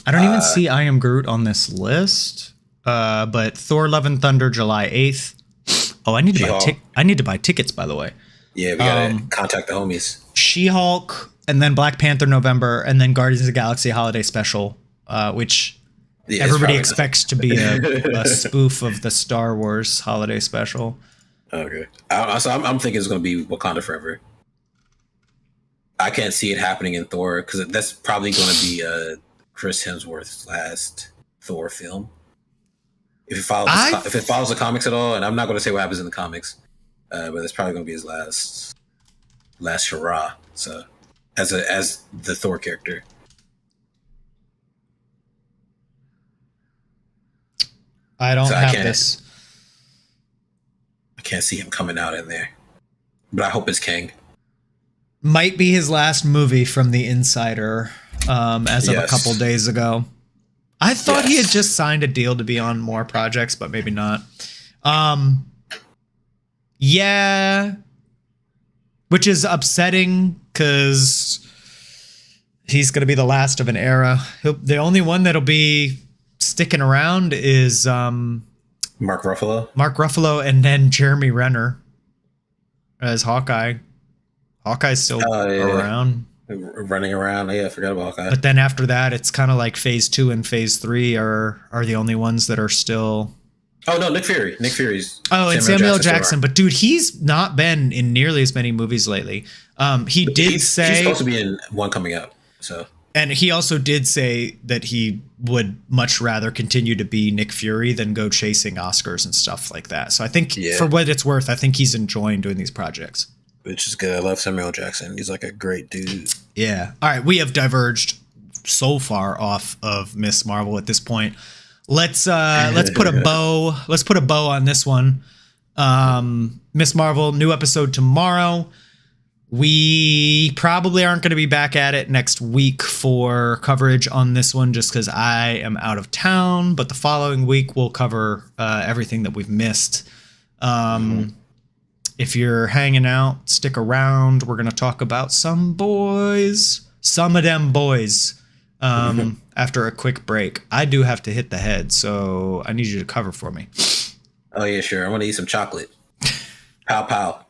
Speaker 1: I don't even see I Am Groot on this list. But Thor: Love and Thunder, July 8th. Oh, I need to buy tickets, by the way.
Speaker 2: Yeah, we gotta contact the homies.
Speaker 1: She-Hulk, and then Black Panther November, and then Guardians of the Galaxy Holiday Special, which everybody expects to be a spoof of the Star Wars Holiday Special.
Speaker 2: Okay, so I'm thinking it's gonna be Wakanda Forever. I can't see it happening in Thor because that's probably gonna be Chris Hemsworth's last Thor film. If it follows the comics at all, and I'm not going to say what happens in the comics, but it's probably going to be his last hurrah. So, as the Thor character,
Speaker 1: I don't have this.
Speaker 2: I can't see him coming out in there, but I hope it's Kang.
Speaker 1: Might be his last movie from The Insider, as of a couple days ago. I thought he had just signed a deal to be on more projects, but maybe not. Yeah, which is upsetting because he's going to be the last of an era. The only one that'll be sticking around is
Speaker 2: Mark
Speaker 1: Ruffalo, and then Jeremy Renner as Hawkeye. Hawkeye's still around.
Speaker 2: Running around. Yeah, I forgot about Hawkeye.
Speaker 1: But then after that, it's kind of like phase 2 and phase 3 are the only ones that are still...
Speaker 2: Oh, no, Nick Fury. Nick Fury's...
Speaker 1: Oh, and Samuel Jackson. But dude, he's not been in nearly as many movies lately. He's
Speaker 2: supposed to be in one coming up, so...
Speaker 1: And he also did say that he would much rather continue to be Nick Fury than go chasing Oscars and stuff like that. So I think for what it's worth, I think he's enjoying doing these projects.
Speaker 2: Which is good. I love Samuel Jackson. He's like a great dude.
Speaker 1: Yeah. All right. We have diverged so far off of Miss Marvel at this point. Let's put a bow. Let's put a bow on this one. Miss Marvel, new episode tomorrow. We probably aren't going to be back at it next week for coverage on this one just because I am out of town. But the following week we'll cover everything that we've missed. If you're hanging out, stick around. We're going to talk about some of them boys. After a quick break. I do have to hit the head, so I need you to cover for me.
Speaker 2: Oh, yeah, sure. I want to eat some chocolate. Pow, pow.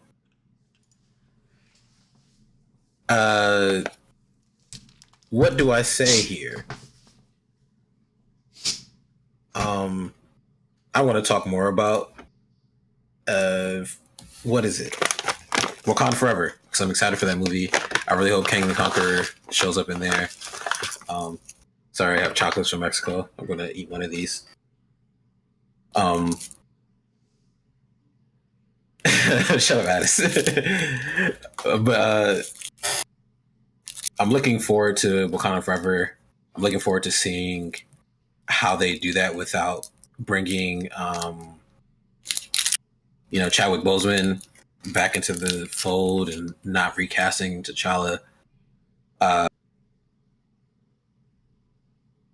Speaker 2: What do I say here? I want to talk more about what is it? Wakanda Forever, because I'm excited for that movie. I really hope Kang the Conqueror shows up in there. Sorry, I have chocolates from Mexico. I'm gonna eat one of these. Shut up, Addis. But I'm looking forward to Wakanda Forever. I'm looking forward to seeing how they do that without bringing, Chadwick Boseman back into the fold and not recasting T'Challa.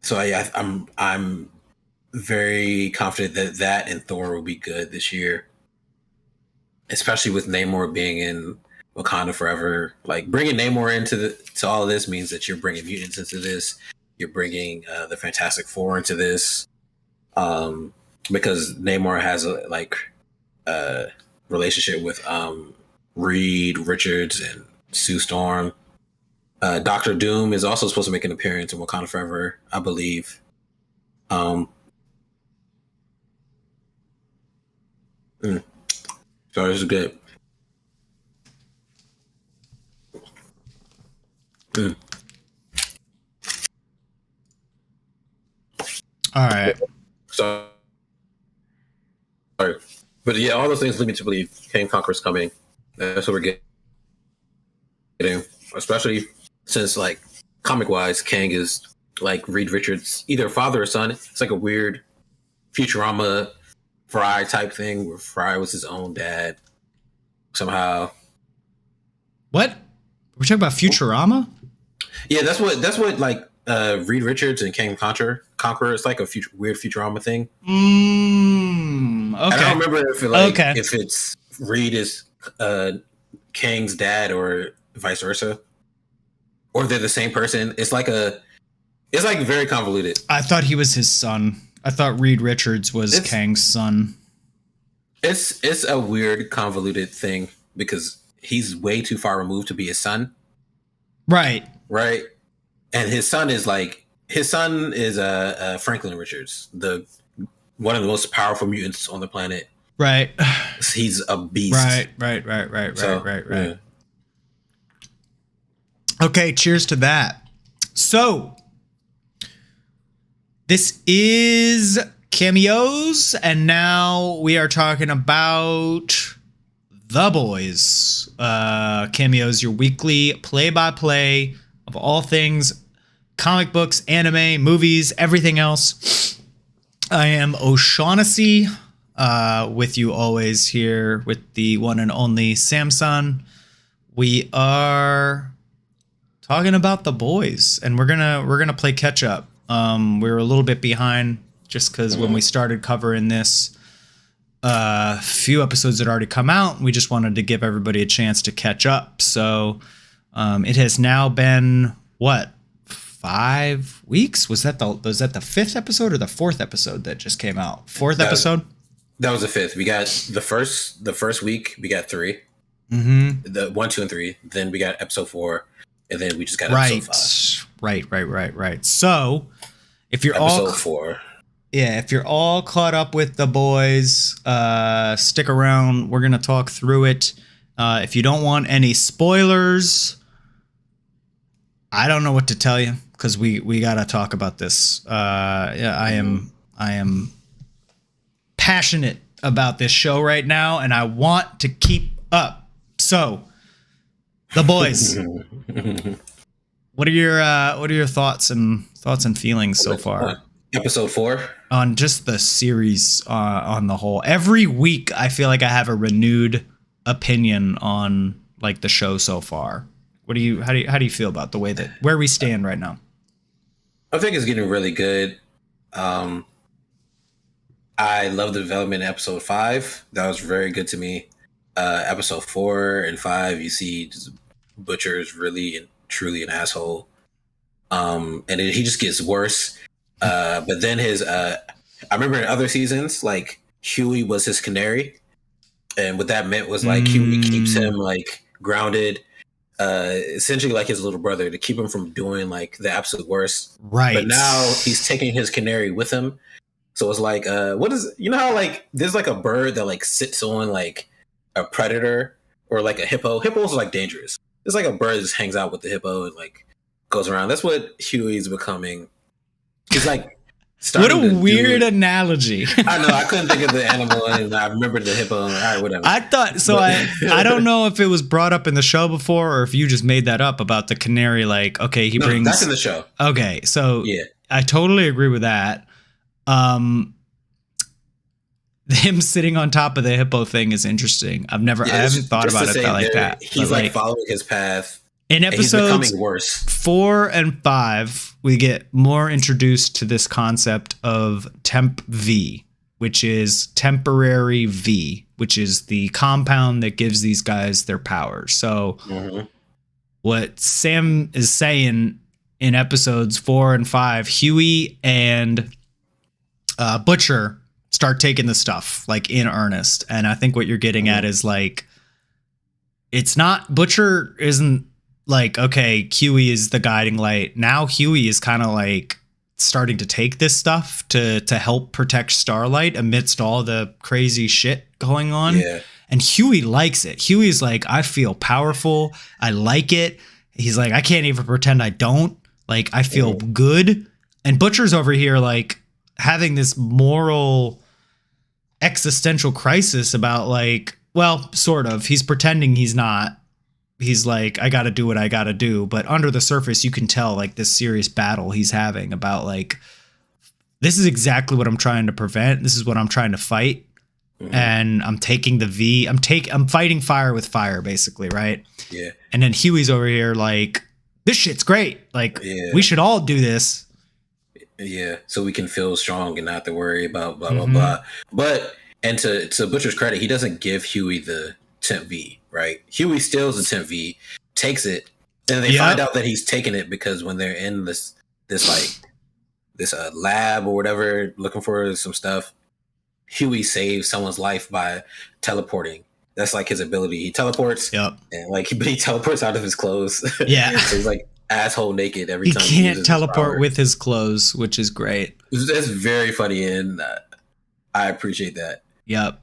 Speaker 2: So I'm very confident that and Thor will be good this year, especially with Namor being in Wakanda Forever. Like bringing Namor into all of this means that you're bringing mutants into this. You're bringing the Fantastic Four into this, because Namor has a relationship with Reed Richards and Sue Storm. Doctor Doom is also supposed to make an appearance in Wakanda Forever, I believe. So this is good.
Speaker 1: All right.
Speaker 2: So, sorry. But yeah, all those things lead me to believe Kang Conqueror's coming. That's what we're getting. Especially since, like, comic-wise, Kang is, like, Reed Richards' either father or son. It's like a weird Futurama Fry type thing where Fry was his own dad somehow.
Speaker 1: What? We're talking about Futurama?
Speaker 2: Yeah, that's what like Reed Richards and Kang Conqueror. It's like a weird Futurama thing.
Speaker 1: Okay.
Speaker 2: I don't remember if it's Reed is Kang's dad or vice versa, or they're the same person. It's like very convoluted.
Speaker 1: I thought he was his son. I thought Reed Richards was Kang's son.
Speaker 2: It's a weird convoluted thing because he's way too far removed to be his son.
Speaker 1: Right.
Speaker 2: And his son is Franklin Richards, one of the most powerful mutants on the planet.
Speaker 1: Right.
Speaker 2: He's a beast.
Speaker 1: Right. Yeah. Okay, cheers to that. So, this is cameos, and now we are talking about The Boys. Cameos, your weekly play-by-play of all things comic books, anime, movies, everything else. I am O'Shaughnessy, with you always here with the one and only Samson. We are talking about The Boys, and we're gonna play catch up. We were a little bit behind just because when we started covering this, few episodes had already come out. We just wanted to give everybody a chance to catch up. So it has now been, what, 5 weeks? Was that the fifth episode or the fourth episode that just came out? Fourth episode?
Speaker 2: That was the fifth. We got the first week, we got 3.
Speaker 1: Mm-hmm.
Speaker 2: The 1, 2, and 3. Then we got episode 4. And then we just got episode 5.
Speaker 1: Right. So if you're
Speaker 2: episode 4.
Speaker 1: Yeah, if you're all caught up with The Boys, stick around. We're going to talk through it. If you don't want any spoilers, I don't know what to tell you because we got to talk about this. Yeah, I am passionate about this show right now, and I want to keep up. So, The Boys. What are your thoughts and feelings so far?
Speaker 2: Episode 4
Speaker 1: on just the series on the whole. Every week, I feel like I have a renewed opinion on like the show so far. How do you feel about the way that where we stand right now?
Speaker 2: I think it's getting really good. I love the development in episode 5. That was very good to me. Episode 4 and 5, you see Butcher is really and truly an asshole. And he just gets worse. But then I remember in other seasons, like Huey was his canary, and what that meant was like Huey keeps him like grounded, essentially like his little brother to keep him from doing like the absolute worst.
Speaker 1: Right.
Speaker 2: But now he's taking his canary with him, so it's like, how like there's like a bird that like sits on like a predator or like a hippo. Hippos are like dangerous. It's like a bird that just hangs out with the hippo and like goes around. That's what Huey's becoming. He's like,
Speaker 1: what a weird analogy.
Speaker 2: I know. I couldn't think of the animal, and I remembered the hippo. All right, whatever.
Speaker 1: I thought so. I don't know if it was brought up in the show before, or if you just made that up about the canary. Like, okay, brings.
Speaker 2: That's in the show.
Speaker 1: Okay, so
Speaker 2: yeah,
Speaker 1: I totally agree with that. Him sitting on top of the hippo thing is interesting. I haven't thought about it like that.
Speaker 2: He's like following his path.
Speaker 1: In episodes
Speaker 2: becoming worse.
Speaker 1: 4 and 5, we get more introduced to this concept of Temp V, which is temporary V, which is the compound that gives these guys their powers. So what Sam is saying in episodes 4 and 5, Huey and Butcher start taking the stuff like in earnest. And I think what you're getting at is like, it's not, Butcher isn't like, okay, Huey is the guiding light. Now Huey is kind of like starting to take this stuff to help protect Starlight amidst all the crazy shit going on.
Speaker 2: Yeah.
Speaker 1: And Huey likes it. Huey's like, I feel powerful. I like it. He's like, I can't even pretend I don't. Like, I feel good. And Butcher's over here like having this moral existential crisis about like, well, sort of. He's pretending he's not. He's like, I got to do what I got to do. But under the surface, you can tell like this serious battle he's having about like, this is exactly what I'm trying to prevent. This is what I'm trying to fight. And I'm taking the V. I'm fighting fire with fire, basically. Right.
Speaker 2: Yeah.
Speaker 1: And then Huey's over here like, this shit's great. Like, we should all do this.
Speaker 2: Yeah. So we can feel strong and not have to worry about blah, blah, blah. But, and to Butcher's credit, he doesn't give Huey the Temp V. Right, Huey steals the Temp V, takes it, and they find out that he's taking it because when they're in this lab or whatever looking for some stuff, Huey saves someone's life by teleporting. That's like his ability. He teleports, and like he teleports out of his clothes.
Speaker 1: Yeah,
Speaker 2: so he's like asshole naked every time.
Speaker 1: He can't teleport with his clothes, which is great.
Speaker 2: That's very funny, and I appreciate that.
Speaker 1: Yep.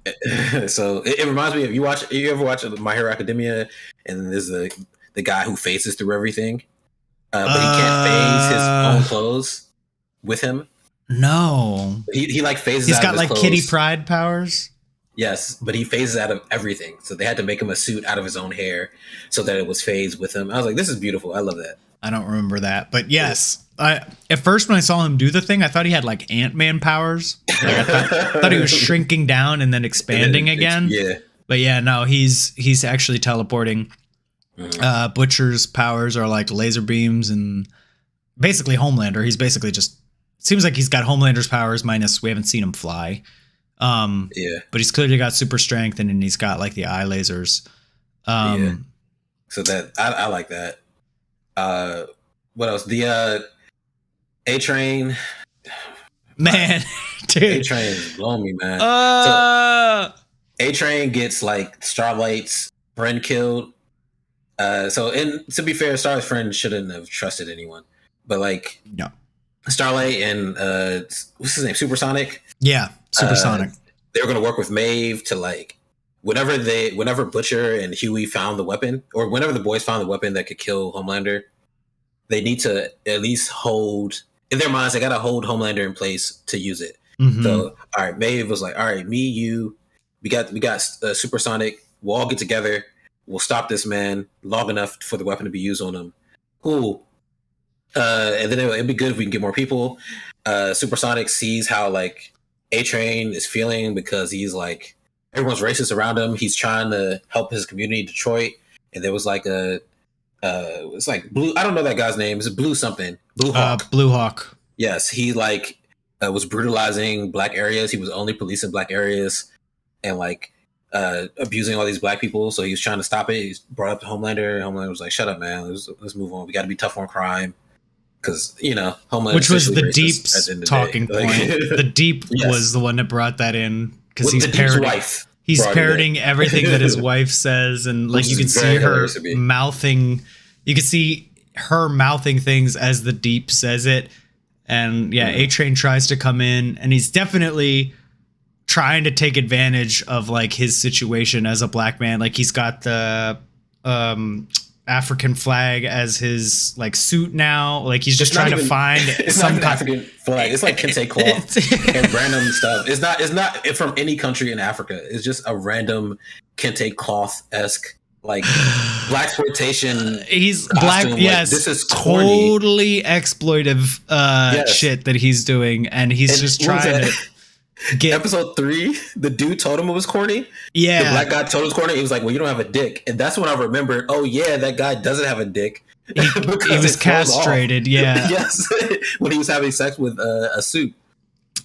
Speaker 2: So it reminds me of you ever watch My Hero Academia, and there's the guy who phases through everything, but he can't phase his own clothes with him.
Speaker 1: No,
Speaker 2: he like phases.
Speaker 1: He's
Speaker 2: out
Speaker 1: got
Speaker 2: of his
Speaker 1: like
Speaker 2: clothes.
Speaker 1: Kitty Pryde powers.
Speaker 2: Yes, but he phases out of everything, so they had to make him a suit out of his own hair so that it was phased with him. I was like, this is beautiful. I love that.
Speaker 1: I don't remember that, but yes. At first when I saw him do the thing, I thought he had like Ant-Man powers. Like, I thought he was shrinking down and then expanding again.
Speaker 2: Yeah.
Speaker 1: But yeah, no, he's actually teleporting. Butcher's powers are like laser beams and basically Homelander. He's basically just seems like he's got Homelander's powers minus we haven't seen him fly.
Speaker 2: Yeah.
Speaker 1: But he's clearly got super strength, and then he's got like the eye lasers.
Speaker 2: Yeah. So that I like that. What else? The A-Train.
Speaker 1: Man, dude.
Speaker 2: A-Train is blowing me, man. So A-Train gets like Starlight's friend killed. And to be fair, Starlight's friend shouldn't have trusted anyone. But like,
Speaker 1: no.
Speaker 2: Starlight and what's his name? Supersonic.
Speaker 1: Yeah, Supersonic.
Speaker 2: They were going to work with Maeve to like whenever Butcher and Huey found the weapon, or whenever the boys found the weapon that could kill Homelander, they need to at least hold in their minds. They got to hold Homelander in place to use it. Mm-hmm. So, all right, Maeve was like, all right, me, you, we got Supersonic. We'll all get together. We'll stop this man long enough for the weapon to be used on him. Cool. And then it'd be good if we can get more people. Supersonic sees how like A-Train is feeling because he's like, everyone's racist around him. He's trying to help his community in Detroit. And there was like it's like Blue. I don't know that guy's name. It's Blue something. Blue Hawk.
Speaker 1: Blue Hawk.
Speaker 2: Yes. He like was brutalizing black areas. He was only policing black areas and like abusing all these black people. So he was trying to stop it. He brought up to Homelander. Homelander was like, shut up, man. Let's move on. We got to be tough on crime. Because, Homelander,
Speaker 1: which was the Deep's talking point. The Deep yes. was the one that brought that in because he's parroting everything that his wife says, and like you can see her mouthing. You can see her mouthing things as the Deep says it, and A-Train tries to come in, and he's definitely trying to take advantage of like his situation as a black man. Like he's got the African flag as his like suit now. Like he's just trying to find some kind of
Speaker 2: African flag. It's like kente cloth and random stuff. It's not from any country in Africa. It's just a random kente cloth-esque like blaxploitation.
Speaker 1: He's black. Like, yes,
Speaker 2: this is corny.
Speaker 1: Totally exploitive shit that he's doing, and he's just trying to.
Speaker 2: Episode 3, the dude told him it was corny.
Speaker 1: Yeah.
Speaker 2: The black guy told him it was corny. He was like, well, you don't have a dick. And that's when I remembered, oh, yeah, that guy doesn't have a dick.
Speaker 1: He was castrated, yeah.
Speaker 2: Yes. When he was having sex with a suit.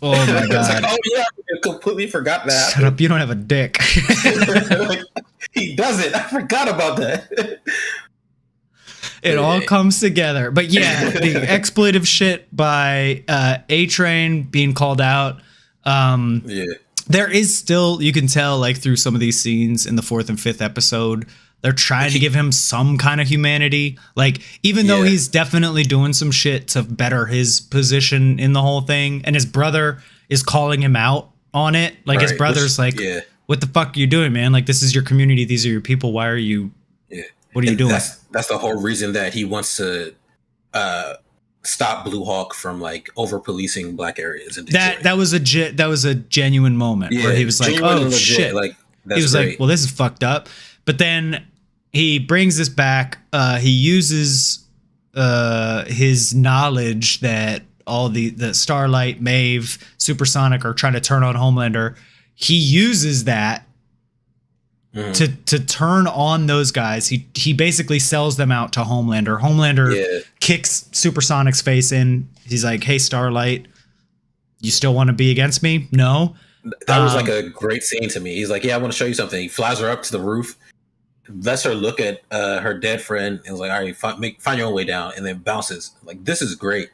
Speaker 1: Oh, my God.
Speaker 2: Like, oh, yeah, I completely forgot that.
Speaker 1: Shut up, you don't have a dick.
Speaker 2: He doesn't. I forgot about that.
Speaker 1: It all comes together. But yeah, the exploitive shit by A-Train being called out. There is still, you can tell like through some of these scenes in the 4th and 5th episode, they're trying to give him some kind of humanity. Like, even though he's definitely doing some shit to better his position in the whole thing, and his brother is calling him out on it. Like his brother's what the fuck are you doing, man? Like, this is your community. These are your people. Why are you, what are you doing?
Speaker 2: That's the whole reason that he wants to, stop Blue Hawk from like over policing black areas in Detroit.
Speaker 1: That was a genuine moment where he was like, oh shit,
Speaker 2: like
Speaker 1: he was like, well, this is fucked up. But then he brings this back. He uses his knowledge that all the Starlight, Maeve, Supersonic are trying to turn on Homelander. He uses that to turn on those guys. He basically sells them out to Homelander. Homelander kicks Supersonic's face in. He's like, hey, Starlight, you still want to be against me? No.
Speaker 2: That was like a great scene to me. He's like, yeah, I want to show you something. He flies her up to the roof, lets her look at her dead friend, and was like, all right, find your own way down, and then bounces. Like, this is great.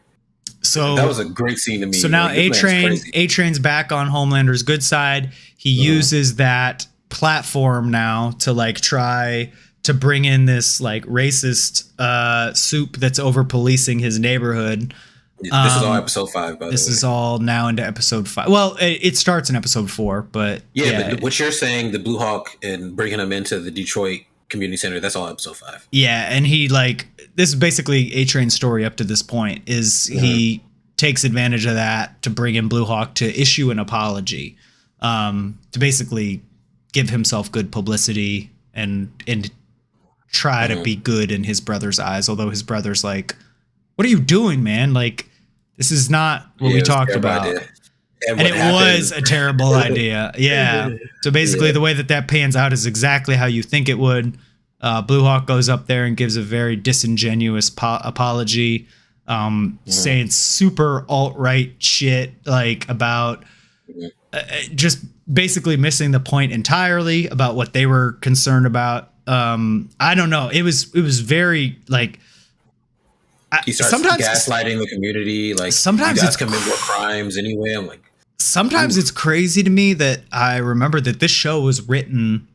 Speaker 2: So that was a great scene to me.
Speaker 1: So now like, A-Train's back on Homelander's good side. He uses that platform now to like try to bring in this like racist soup that's over policing his neighborhood.
Speaker 2: This is all episode 5, by the way.
Speaker 1: This is all now into episode 5. Well, it starts in episode 4, but
Speaker 2: but what you're saying, the Blue Hawk and bringing him into the Detroit Community Center, that's all episode 5.
Speaker 1: Yeah, and he like, this is basically A-Train's story up to this point, is he takes advantage of that to bring in Blue Hawk to issue an apology, to basically give himself good publicity and try to be good in his brother's eyes. Although his brother's like, what are you doing, man? Like, this is not what we talked about. And it was a terrible idea. Yeah. So basically the way that pans out is exactly how you think it would. Blue Hawk goes up there and gives a very disingenuous apology, saying super alt-right shit like about just basically missing the point entirely about what they were concerned about. I don't know. It was very like.
Speaker 2: He starts
Speaker 1: sometimes
Speaker 2: gaslighting the community. Like,
Speaker 1: sometimes
Speaker 2: you guys
Speaker 1: it's
Speaker 2: commit more crimes anyway. I'm like,
Speaker 1: sometimes it's crazy to me that I remember that this show was written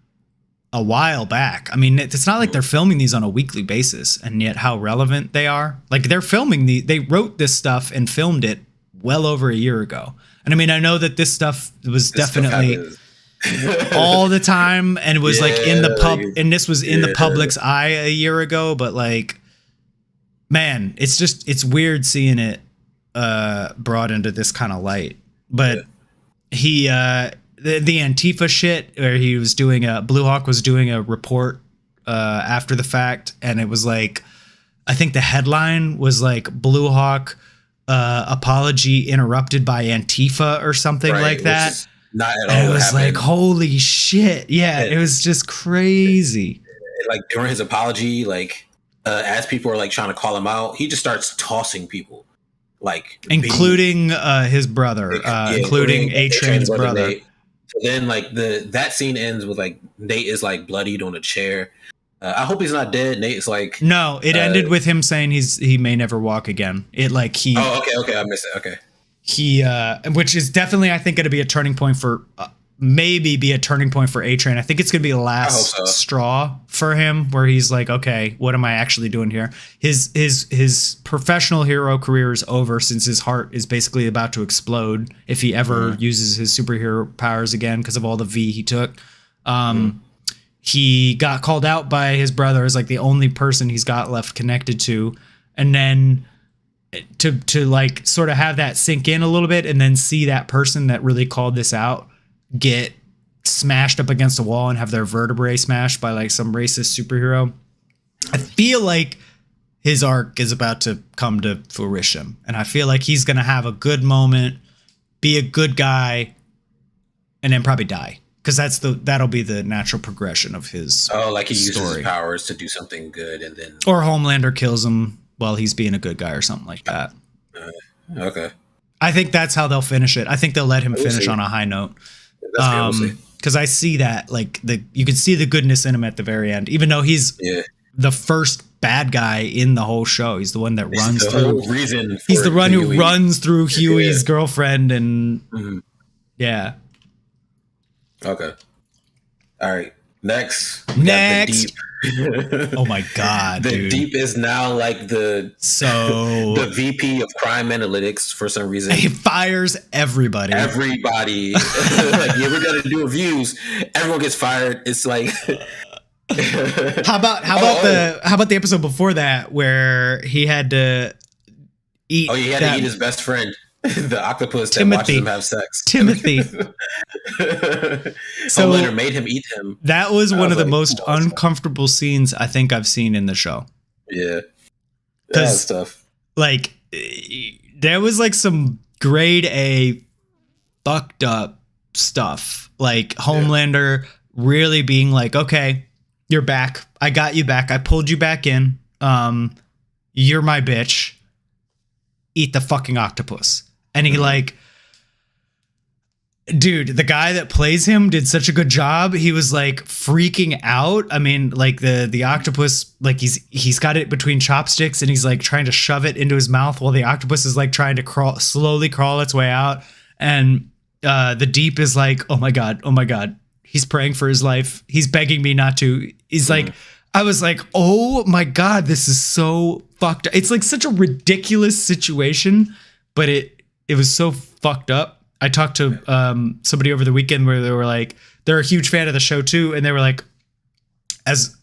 Speaker 1: a while back. I mean, it's not like they're filming these on a weekly basis, and yet how relevant they are. Like they're filming they wrote this stuff and filmed it well over a year ago. And I mean, I know that this stuff was definitely all the time, and it was like in the pub, and this was in the public's eye a year ago, but like, man, it's weird seeing it brought into this kind of light. But he the Antifa shit, where he was doing Blue Hawk was doing a report after the fact, and it was like, I think the headline was like Blue Hawk apology interrupted by Antifa or something like that.
Speaker 2: Not at all.
Speaker 1: And it was like, holy shit. Yeah, it was just crazy.
Speaker 2: Like during his apology, like as people are like trying to call him out, he just starts tossing people, like
Speaker 1: including his brother, including A-Train's brother.
Speaker 2: So then like that scene ends with like Nate is like bloodied on a chair. I hope he's not dead. Nate's like,
Speaker 1: no, it ended with him saying he may never walk again. It like he.
Speaker 2: Oh, okay, I missed it. Okay.
Speaker 1: He, which is definitely, I think, going to be a turning point for, maybe be a turning point for A-Train. I think it's going to be the last straw for him, where he's like, okay, what am I actually doing here? His professional hero career is over, since his heart is basically about to explode if he ever uses his superhero powers again because of all the V he took. He got called out by his brother as like the only person he's got left connected to, and then to like sort of have that sink in a little bit, and then see that person that really called this out get smashed up against a wall and have their vertebrae smashed by like some racist superhero. I feel like his arc is about to come to fruition, and I feel like he's going to have a good moment, be a good guy, and then probably die. Because that'll be the natural progression of his
Speaker 2: like he uses
Speaker 1: story.
Speaker 2: His powers to do something good, and then
Speaker 1: or Homelander kills him while he's being a good guy or something like that.
Speaker 2: Okay,
Speaker 1: I think that's how they'll finish it. I think they'll let him finish on a high note. Because I see that, like, you can see the goodness in him at the very end, even though he's the first bad guy in the whole show. He's the one that runs through. He's the one who runs through Huey's girlfriend, and yeah.
Speaker 2: Okay. All right. Next.
Speaker 1: Oh my god,
Speaker 2: the Deep is now like the VP of crime analytics for some reason.
Speaker 1: He fires everybody.
Speaker 2: Like, you ever got to do reviews, everyone gets fired. It's like
Speaker 1: how about the episode before that where he had to eat
Speaker 2: he had to eat his best friend, the octopus
Speaker 1: Timothy,
Speaker 2: that watched them have sex.
Speaker 1: Timothy.
Speaker 2: So Homelander made him eat him.
Speaker 1: That was one of the most uncomfortable scenes I think I've seen in the show.
Speaker 2: Yeah. That's stuff.
Speaker 1: Like, there was like some grade A fucked up stuff. Like Homelander really being like, okay, you're back. I got you back. I pulled you back in. You're my bitch. Eat the fucking octopus. And he like, dude, the guy that plays him did such a good job. He was like freaking out. I mean, like the octopus, like he's got it between chopsticks and he's like trying to shove it into his mouth while the octopus is like trying to slowly crawl its way out. And the Deep is like, oh my God. He's praying for his life. He's begging me not to. He's like, I was like, oh my God, this is so fucked up. It's like such a ridiculous situation, but it was so fucked up. I talked to somebody over the weekend where they were like, they're a huge fan of the show too. And they were like, as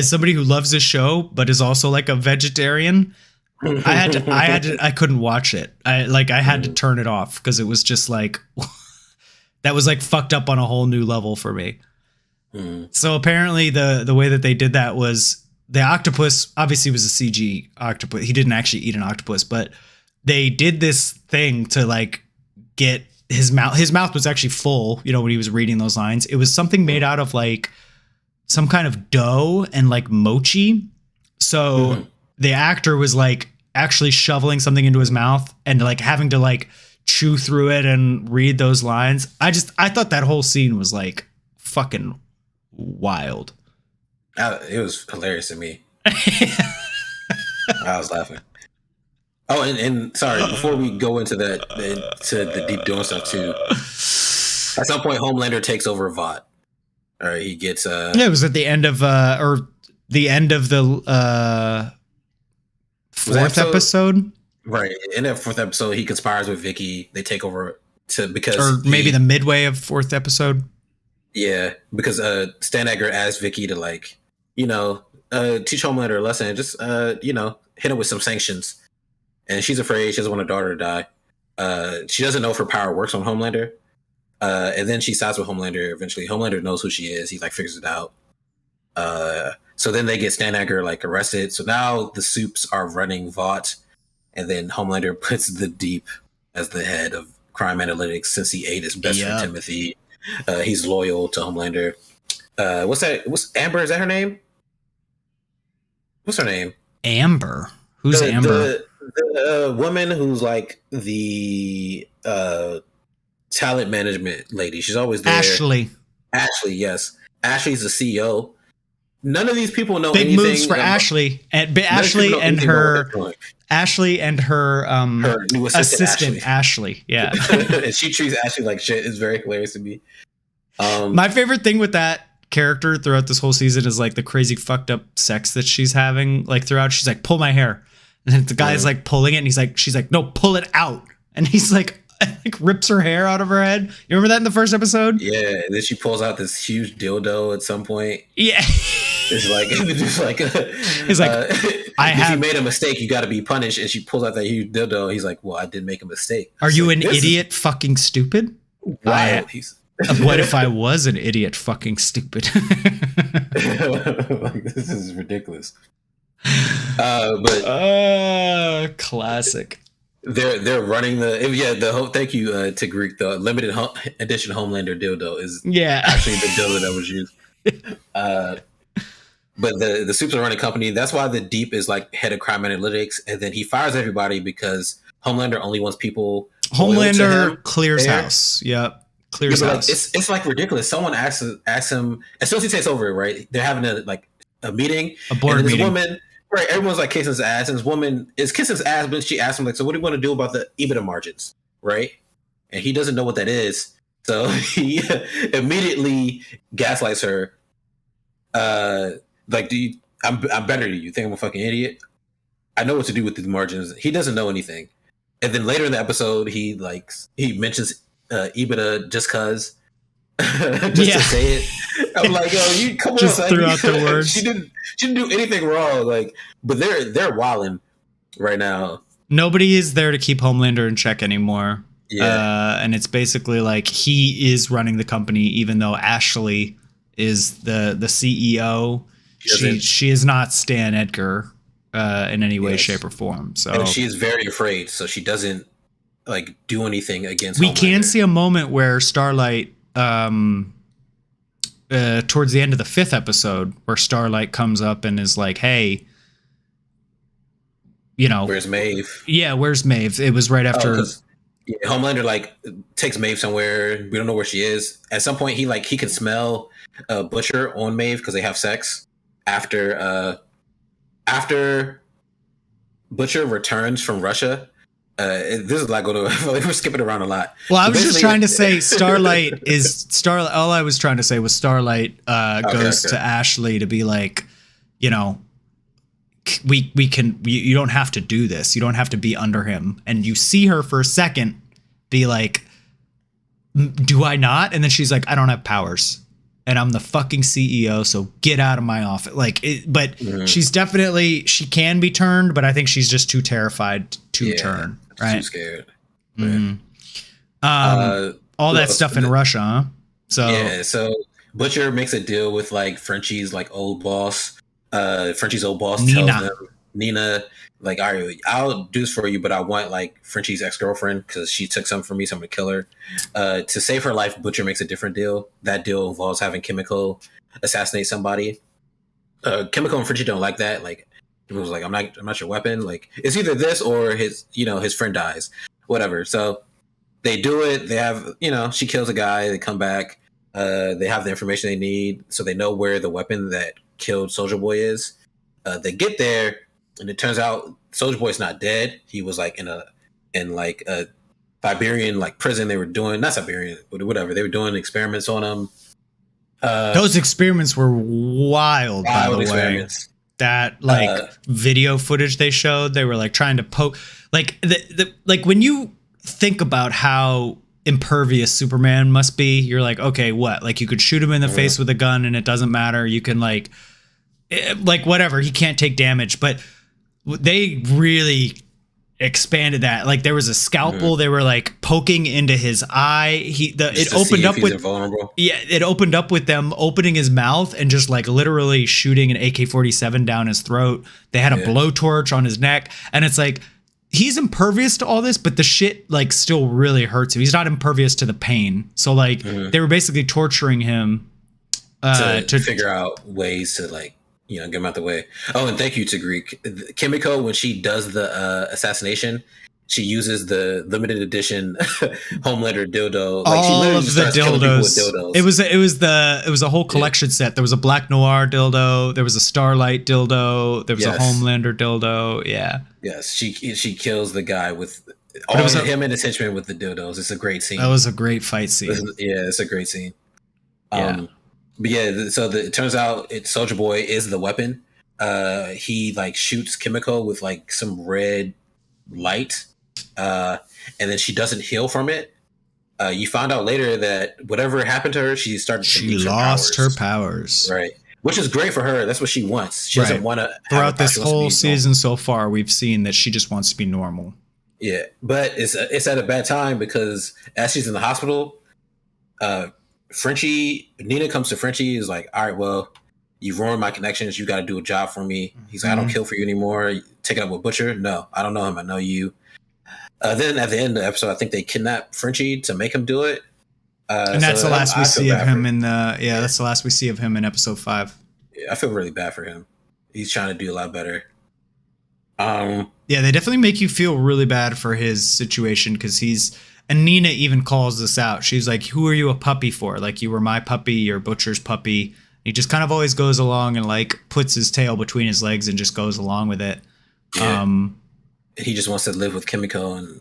Speaker 1: somebody who loves this show, but is also like a vegetarian, I couldn't watch it. I had to turn it off because it was just like, that was like fucked up on a whole new level for me. So apparently the way that they did that was the octopus obviously was a CG octopus. He didn't actually eat an octopus, but they did this thing to like get his mouth was actually full, you know, when he was reading those lines. It was something made out of like some kind of dough and like mochi. So the actor was like actually shoveling something into his mouth and like having to like chew through it and read those lines. I thought that whole scene was like fucking wild.
Speaker 2: It was hilarious to me. I was laughing. Oh, and sorry, before we go into that, to the deep doing stuff too, at some point Homelander takes over Vought. All right, he gets
Speaker 1: it was at the end of the fourth episode.
Speaker 2: Right. In that fourth episode, he conspires with Vicky. They take over
Speaker 1: maybe the midway of fourth episode.
Speaker 2: Yeah, because Stan Edgar asked Vicky to teach Homelander a lesson and just hit him with some sanctions. And she's afraid. She doesn't want her daughter to die. She doesn't know if her power works on Homelander. And then she sides with Homelander. Eventually, Homelander knows who she is. He figures it out. So then they get Stan Edgar arrested. So now the Supes are running Vought, and then Homelander puts the Deep as the head of crime analytics since he ate his best friend Timothy. He's loyal to Homelander. What's Amber? Is that her name? What's her name?
Speaker 1: Amber. Who's Amber?
Speaker 2: The woman who's the talent management lady. She's always there. Ashley, yes. Ashley's the CEO. None of these people know anything. Big moves for
Speaker 1: Ashley. Ashley and her new assistant Ashley. Yeah.
Speaker 2: And she treats Ashley like shit. It's very hilarious to me.
Speaker 1: My favorite thing with that character throughout this whole season is the crazy fucked up sex that she's having throughout. She's pull my hair. And then the guy's pulling it and she's like, no, pull it out. And he's rips her hair out of her head. You remember that in the first episode?
Speaker 2: Yeah. And then she pulls out this huge dildo at some point.
Speaker 1: Yeah.
Speaker 2: It's
Speaker 1: he's
Speaker 2: if you made a mistake, you got to be punished. And she pulls out that huge dildo. He's like, well, I did make a mistake.
Speaker 1: Are you an idiot fucking stupid?
Speaker 2: Wow.
Speaker 1: What if I was an idiot fucking stupid?
Speaker 2: This is ridiculous.
Speaker 1: Classic.
Speaker 2: They're running the whole. Thank you to Greek. The limited edition Homelander dildo is actually the dildo that was used. But the Supes are running company. That's why the Deep is head of crime analytics, and then he fires everybody because Homelander only wants people.
Speaker 1: Homelander clears house. Yep, clears house.
Speaker 2: It's ridiculous. Someone asks him as soon as he takes over. Right, they're having a meeting,
Speaker 1: a board meeting.
Speaker 2: This woman, right? Everyone's kissing his ass, and this woman is kissing his ass, but she asks him so what do you want to do about the EBITDA margins, right? And he doesn't know what that is, so he immediately gaslights her. I'm better than you. Think I'm a fucking idiot? I know what to do with the margins. He doesn't know anything. And then later in the episode, he mentions EBITDA just cause. To say it. I'm yo, you come
Speaker 1: just
Speaker 2: on,
Speaker 1: threw out the words.
Speaker 2: She didn't do anything wrong. But they're wilding right now.
Speaker 1: Nobody is there to keep Homelander in check anymore.
Speaker 2: Yeah.
Speaker 1: And it's basically he is running the company, even though Ashley is the CEO. She is not Stan Edgar in any way, shape, or form. So
Speaker 2: and she is very afraid, so she doesn't do anything against
Speaker 1: We
Speaker 2: Homelander.
Speaker 1: Can see a moment where Starlight towards the end of the fifth episode where Starlight comes up and is hey,
Speaker 2: where's Maeve?
Speaker 1: Yeah, where's Maeve? It was right after
Speaker 2: Homelander takes Maeve somewhere. We don't know where she is. At some point he can smell Butcher on Maeve because they have sex after Butcher returns from Russia. This is going to we're skipping around a lot.
Speaker 1: Well, I was just trying to say Starlight is Starlight. All I was trying to say was Starlight goes to Ashley to be you don't have to do this. You don't have to be under him. And you see her for a second be do I not? And then she's I don't have powers. And I'm the fucking CEO, so get out of my office. She's definitely, she can be turned, but I think she's just too terrified to turn. Right?
Speaker 2: Too scared.
Speaker 1: Mm-hmm. All that stuff in Russia, huh?
Speaker 2: So Butcher makes a deal with Frenchie's old boss. Frenchie's old boss
Speaker 1: Nina.
Speaker 2: tells them, Nina, all right, I'll do this for you, but I want Frenchie's ex-girlfriend because she took something from me, so I'm gonna kill her. To save her life, Butcher makes a different deal. That deal involves having Chemical assassinate somebody. Chemical and Frenchie don't like that. He was I'm not your weapon. It's either this or his friend dies. Whatever. So they do it. They have, she kills a guy. They come back. They have the information they need, so they know where the weapon that killed Soldier Boy is. They get there, and it turns out Soldier Boy's not dead. He was like in a Siberian like prison. They were doing, not Siberian, but whatever. They were doing experiments on him.
Speaker 1: Those experiments were wild, by the way. That video footage they showed, they were like trying to poke, like like when you think about how impervious Superman must be, you're like, okay, what? Like you could shoot him in the face with a gun and it doesn't matter. You can like whatever, he can't take damage. But they really expanded that. Like there was a scalpel, they were like poking into his eye. It opened up with invulnerable. Yeah, it opened up with them opening his mouth and just like literally shooting an AK-47 down his throat. They had a blowtorch on his neck, and it's like he's impervious to all this, but the shit like still really hurts him. He's not impervious to the pain. So like they were basically torturing him
Speaker 2: to figure out ways to like, get him out the way. Oh, and thank you to Greek. Kimiko, when she does the assassination, she uses the limited edition Homelander dildo. Like,
Speaker 1: all of the dildos. It was a whole collection set. There was a Black Noir dildo. There was a Starlight dildo. There was a Homelander dildo. Yeah.
Speaker 2: Yes, she kills the guy with all of him and his henchmen with the dildos. It's a great scene.
Speaker 1: That was a great fight scene.
Speaker 2: It's a great scene.
Speaker 1: Yeah.
Speaker 2: But yeah, so it turns out Soldier Boy is the weapon. He like shoots Kimiko with like some red light, and then she doesn't heal from it. You find out later that whatever happened to her, she lost her powers. Right, which is great for her. That's what she wants. She doesn't want to.
Speaker 1: Throughout this whole season so far, we've seen that she just wants to be normal.
Speaker 2: Yeah, but it's at a bad time because as she's in the hospital, Nina comes to Frenchie, is like, all right, well, you've ruined my connections. You got to do a job for me. He's like, I don't kill for you anymore. Take it up with Butcher. No, I don't know him. I know you. Then at the end of the episode, I think they kidnap Frenchie to make him do it.
Speaker 1: And that's the last we see of him that's the last we see of him in episode 5.
Speaker 2: Yeah, I feel really bad for him. He's trying to do a lot better.
Speaker 1: Yeah, they definitely make you feel really bad for his situation because and Nina even calls this out. She's like, who are you a puppy for? Like, you were my puppy, you're Butcher's puppy. He just kind of always goes along and like puts his tail between his legs and just goes along with it.
Speaker 2: Yeah. He just wants to live with Kimiko and,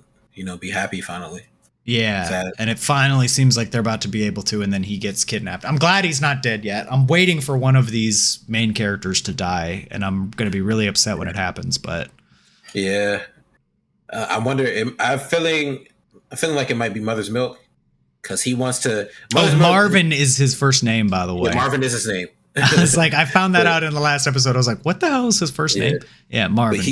Speaker 2: be happy finally.
Speaker 1: Yeah. Sad. And it finally seems like they're about to be able to, and then he gets kidnapped. I'm glad he's not dead yet. I'm waiting for one of these main characters to die, and I'm going to be really upset when it happens, but.
Speaker 2: Yeah. I wonder, I'm feeling like it might be Mother's Milk because he wants to.
Speaker 1: Marvin is his first name, by the way.
Speaker 2: Yeah, Marvin is his name.
Speaker 1: I was like, I found that out in the last episode. I was like, what the hell is his first name? Yeah, Marvin.
Speaker 2: But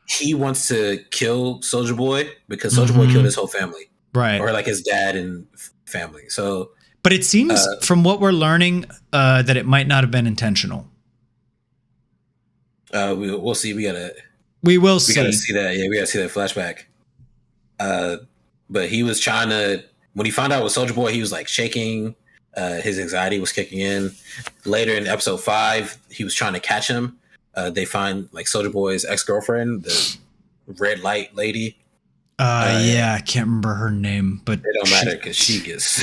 Speaker 2: he wants to kill Soldier Boy because Soldier Boy killed his whole family,
Speaker 1: right?
Speaker 2: Or like his dad and family. So,
Speaker 1: but it seems from what we're learning that it might not have been intentional.
Speaker 2: We'll see. We gotta see that. Yeah, we gotta see that flashback. But he was trying to, when he found out it was Soldier Boy, he was like shaking. His anxiety was kicking in. Later in episode 5, he was trying to catch him. They find like Soldier Boy's ex-girlfriend, the red light lady.
Speaker 1: I can't remember her name, but
Speaker 2: it don't matter because she gets.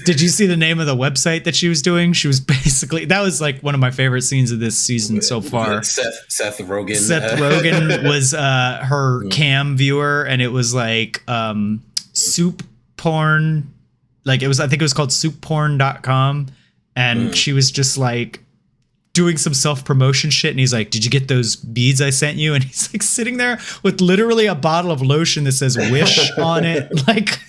Speaker 1: Did you see the name of the website that she was doing? She was basically, that was like one of my favorite scenes of this season so far.
Speaker 2: Seth Rogen.
Speaker 1: Seth Rogen was her cam viewer, and it was like soup porn. Like I think it was called soupporn.com, and she was just like doing some self-promotion shit, and he's like, did you get those beads I sent you? And he's like sitting there with literally a bottle of lotion that says Wish on it,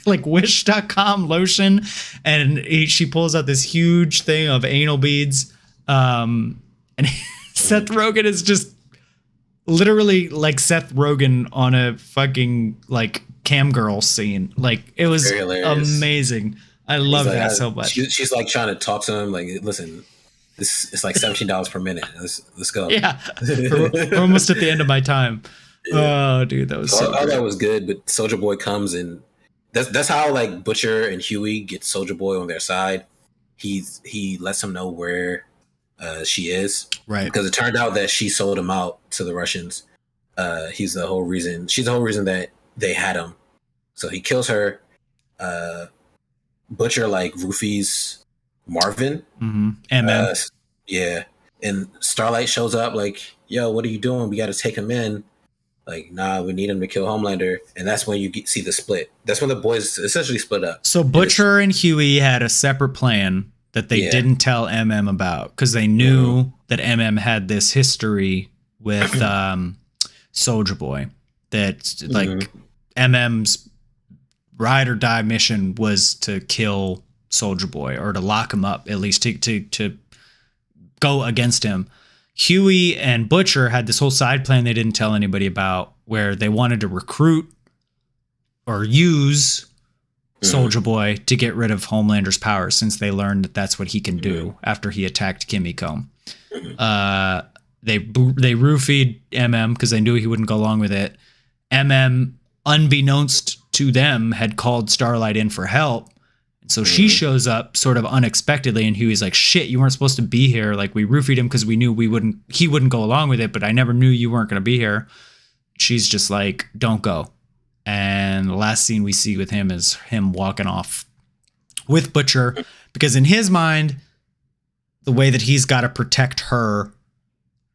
Speaker 1: like wish.com lotion, and she pulls out this huge thing of anal beads, and Seth Rogen is just literally like Seth Rogen on a fucking like cam girl scene. Like it was amazing. I love that so much.
Speaker 2: She's like trying to talk to him like, listen, this is like $17 per minute. Let's go.
Speaker 1: Yeah, we're almost at the end of my time. Yeah. Oh, dude, that was so
Speaker 2: all that was good. But Soldier Boy comes, and that's how like Butcher and Huey get Soldier Boy on their side. He lets him know where she is,
Speaker 1: right?
Speaker 2: Because it turned out that she sold him out to the Russians. She's the whole reason that they had him. So he kills her. Butcher like roofies Marvin.
Speaker 1: MM.
Speaker 2: Yeah, and Starlight shows up like, "Yo, what are you doing? We got to take him in." Like, nah, we need him to kill Homelander, and that's when you see the split. That's when the boys essentially split up.
Speaker 1: So Butcher and Huey had a separate plan that they didn't tell MM about because they knew that MM had this history with Soulja Boy. That like MM's ride or die mission was to kill Soulja Boy or to lock him up, at least to go against him. Huey and Butcher had this whole side plan they didn't tell anybody about, where they wanted to recruit or use Soulja Boy to get rid of Homelander's power, since they learned that that's what he can do after he attacked Kimiko. They roofied MM because they knew he wouldn't go along with it. MM, unbeknownst to them, had called Starlight in for help. So she shows up sort of unexpectedly, and Huey's like, "Shit, you weren't supposed to be here. Like, we roofied him because we knew he wouldn't go along with it, but I never knew you weren't going to be here." She's just like, "Don't go." And the last scene we see with him is him walking off with Butcher, because in his mind, the way that he's got to protect her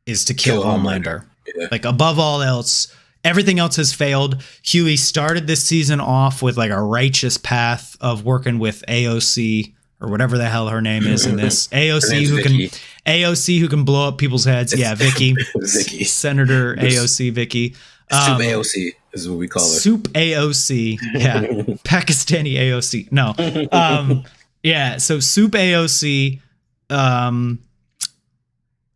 Speaker 1: is to kill Homelander. Yeah. Like, above all else, everything else has failed. Huey started this season off with like a righteous path of working with AOC or whatever the hell her name is in this. AOC who can blow up people's heads. Yeah, Vicky.
Speaker 2: Vicky.
Speaker 1: Senator AOC Vicky.
Speaker 2: Soup AOC is what we call her.
Speaker 1: Soup AOC. Yeah. Pakistani AOC. No. Yeah, so Soup AOC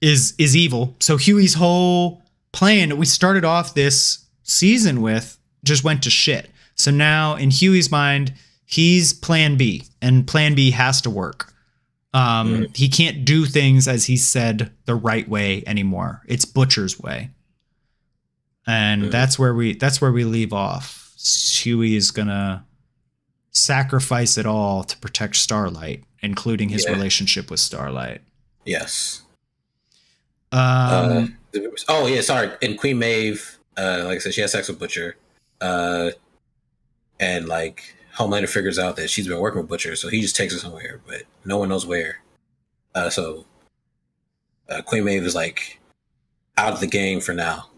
Speaker 1: is evil. So Huey's whole plan that we started off this season with just went to shit. So now in Huey's mind, he's plan B, and plan B has to work. He can't do things, as he said, the right way anymore. It's Butcher's way. And that's where we leave off. Huey is gonna sacrifice it all to protect Starlight, including his relationship with Starlight.
Speaker 2: Yes. And Queen Maeve, like I said, she has sex with Butcher, and like Homelander figures out that she's been working with Butcher, so he just takes her somewhere, but no one knows where. So Queen Maeve is like out of the game for now.